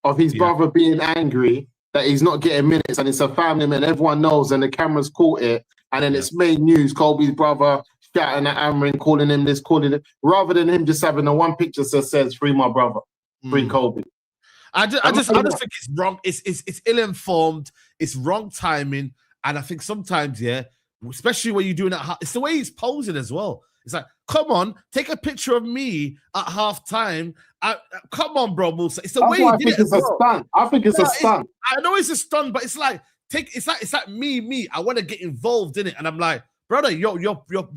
of his brother being angry that he's not getting minutes and it's a family man, everyone knows, and the cameras caught it. And then it's made news, Kobbie's brother shouting at Amorim, calling him this, calling it, rather than him just having the one picture that says, free my brother, free Kobbie. I just think it's wrong. It's ill-informed. It's wrong timing. And I think sometimes, especially when you're doing it, it's the way he's posing as well. It's like, come on, take a picture of me at half time. Come on, bro, Musa. It's the way he did it. I think it's a stunt. I know it's a stunt, but it's like, it's like me. I want to get involved in it. And I'm like, brother, your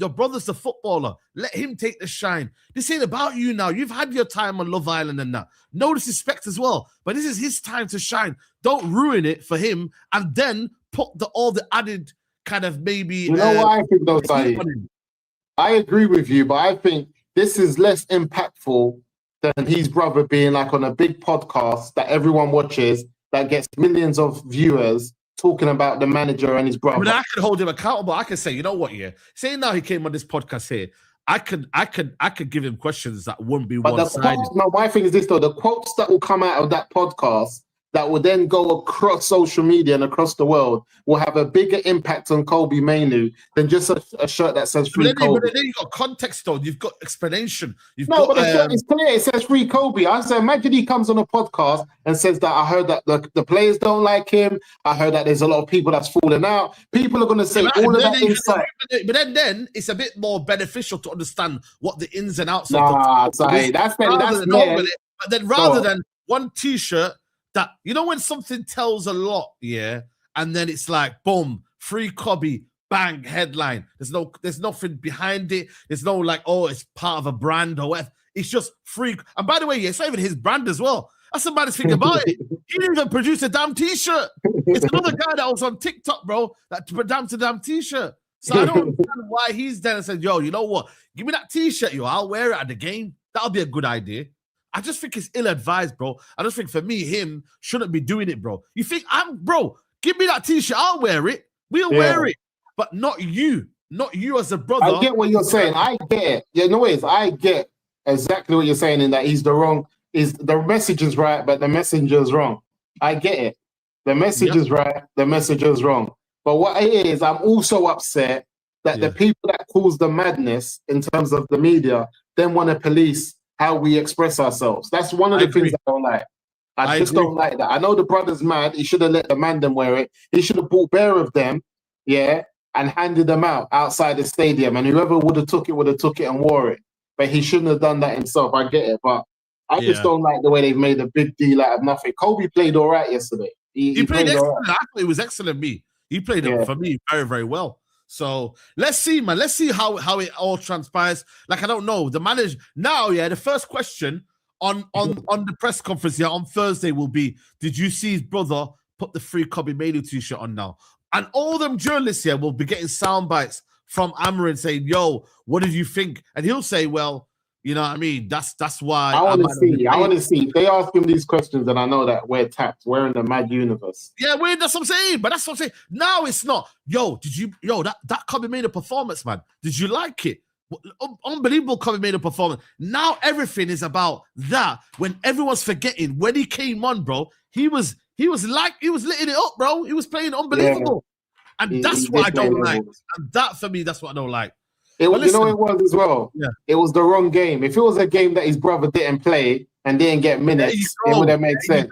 brother's the footballer. Let him take the shine. This ain't about you now. You've had your time on Love Island and that. No disrespect as well. But this is his time to shine. Don't ruin it for him and then put all the added kind of maybe... You know what I think though, Saeed? I agree with you, but I think this is less impactful than his brother being like on a big podcast that everyone watches, that gets millions of viewers talking about the manager and his brother. I mean, I could hold him accountable. I could say, you know what, saying now he came on this podcast here, I could give him questions that wouldn't be one-sided. No, my thing is this though, the quotes that will come out of that podcast that will then go across social media and across the world will have a bigger impact on Kobbie Mainoo than just a shirt that says free Kobbie. But then you've got context, though. You've got explanation. But the shirt is clear. It says free Kobbie. I said, imagine he comes on a podcast and says that I heard that the players don't like him. I heard that there's a lot of people that's falling out. People are going to say all of that inside. But then it's a bit more beneficial to understand what the ins and outs of the... But then rather than one T-shirt that, you know, when something tells a lot, yeah, and then it's like, boom, free Kobbie, bang, headline. There's nothing behind it. There's no like, oh, it's part of a brand or whatever. It's just free. And by the way, it's not even his brand as well. That's the baddest thing about it. He didn't even produce a damn T-shirt. It's another guy that was on TikTok, bro, that produced a damn T-shirt. So I don't understand why he's there and said, yo, you know what? Give me that T-shirt, yo. I'll wear it at the game. That'll be a good idea. I just think it's ill-advised, bro. I just think for me, him shouldn't be doing it, bro. You think bro, give me that T-shirt. I'll wear it. We'll wear it. But not you. Not you as a brother. I get what you're saying. I get it. You know, I get exactly what you're saying in that the message is right, but the messenger is wrong. I get it. The message is right, the messenger is wrong. But what it is, I'm also upset that the people that cause the madness in terms of the media then want to police how we express ourselves. That's one of the things I don't like. I just don't like that. I know the brother's mad. He should have let the man them wear it. He should have bought bare of them, and handed them out outside the stadium. And whoever would have took it and wore it. But he shouldn't have done that himself. I get it. But I just don't like the way they've made a big deal out of nothing. Kobbie played all right yesterday. He played excellent. Actually, it was excellent. He played it for me very, very well. So let's see, man. Let's see how it all transpires. Like, I don't know. The manager now, the first question on the press conference on Thursday will be, did you see his brother put the free Kobbie Mainoo T-shirt on now? And all them journalists here will be getting sound bites from Amorim saying, yo, what did you think? And he'll say, well, you know what I mean? That's why. I want to see. If they ask him these questions, and I know that we're tapped. We're in the mad universe. Yeah, that's what I'm saying. But that's what I'm saying. Now it's not. That Kobbie made a performance, man. Did you like it? Unbelievable Kobbie made a performance. Now everything is about that. When everyone's forgetting, when he came on, bro, he was litting it up, bro. He was playing unbelievable. Yeah. And that's what I don't like. And that, for me, that's what I don't like. You know what it was as well? Yeah. It was the wrong game. If it was a game that his brother didn't play and didn't get minutes, it would have made sense.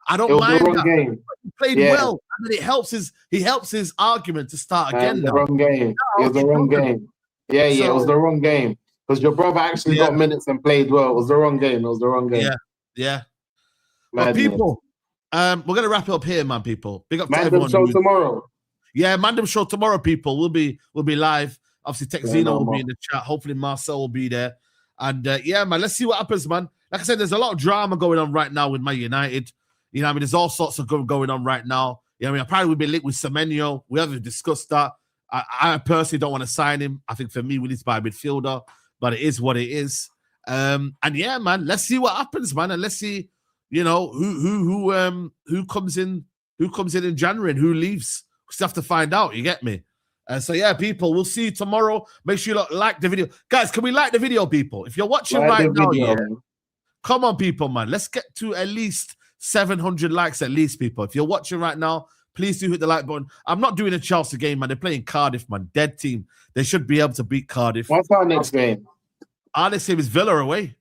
I don't mind that. Game. He played well, and then he helps his argument to start again. The wrong game. It was the wrong game. Yeah, it was the wrong game. Because your brother actually got minutes and played well. It was the wrong game. Yeah. But people, we're gonna wrap it up here, man. People, big up to everyone. Show tomorrow. Yeah, Mandem show tomorrow. People, we'll be live. Obviously, Texino will be in the chat. Hopefully, Marcel will be there. And man, let's see what happens, man. Like I said, there's a lot of drama going on right now with Man United. You know what I mean? There's all sorts of going on right now. You know what I mean? Apparently, we've been linked with Semenyo. We haven't discussed that. I personally don't want to sign him. I think for me, we need to buy a midfielder, but it is what it is. And man, let's see what happens, man. And let's see, who comes in January and who leaves. We still have to find out. You get me? People, we'll see you tomorrow. Make sure you like the video. Guys, can we like the video, people? If you're watching right now, come on, people, man. Let's get to at least 700 likes at least, people. If you're watching right now, please do hit the like button. I'm not doing a Chelsea game, man. They're playing Cardiff, man. Dead team. They should be able to beat Cardiff. What's our next game? Our next game is Villa away.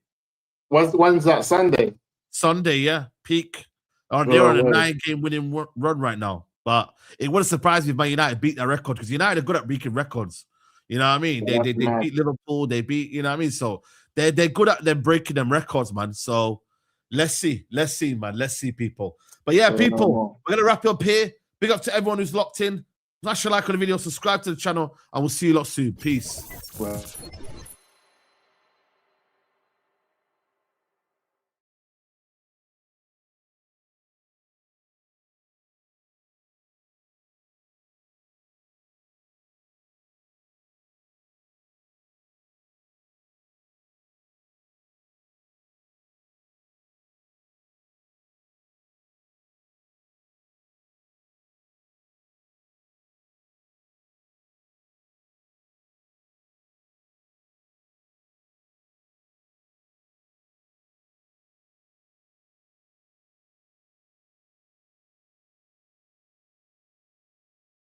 When's that? Sunday? Sunday, yeah. Peak. They're on a 9-game winning run right now. But it wouldn't surprise me if Man United beat their record, because United are good at breaking records. You know what I mean? They beat Liverpool. They beat, you know what I mean? So they're good at them breaking them records, man. So let's see, man. Let's see, people. But people, we're going to wrap it up here. Big up to everyone who's locked in. Smash a like on the video, subscribe to the channel, and we'll see you lot soon. Peace. Well.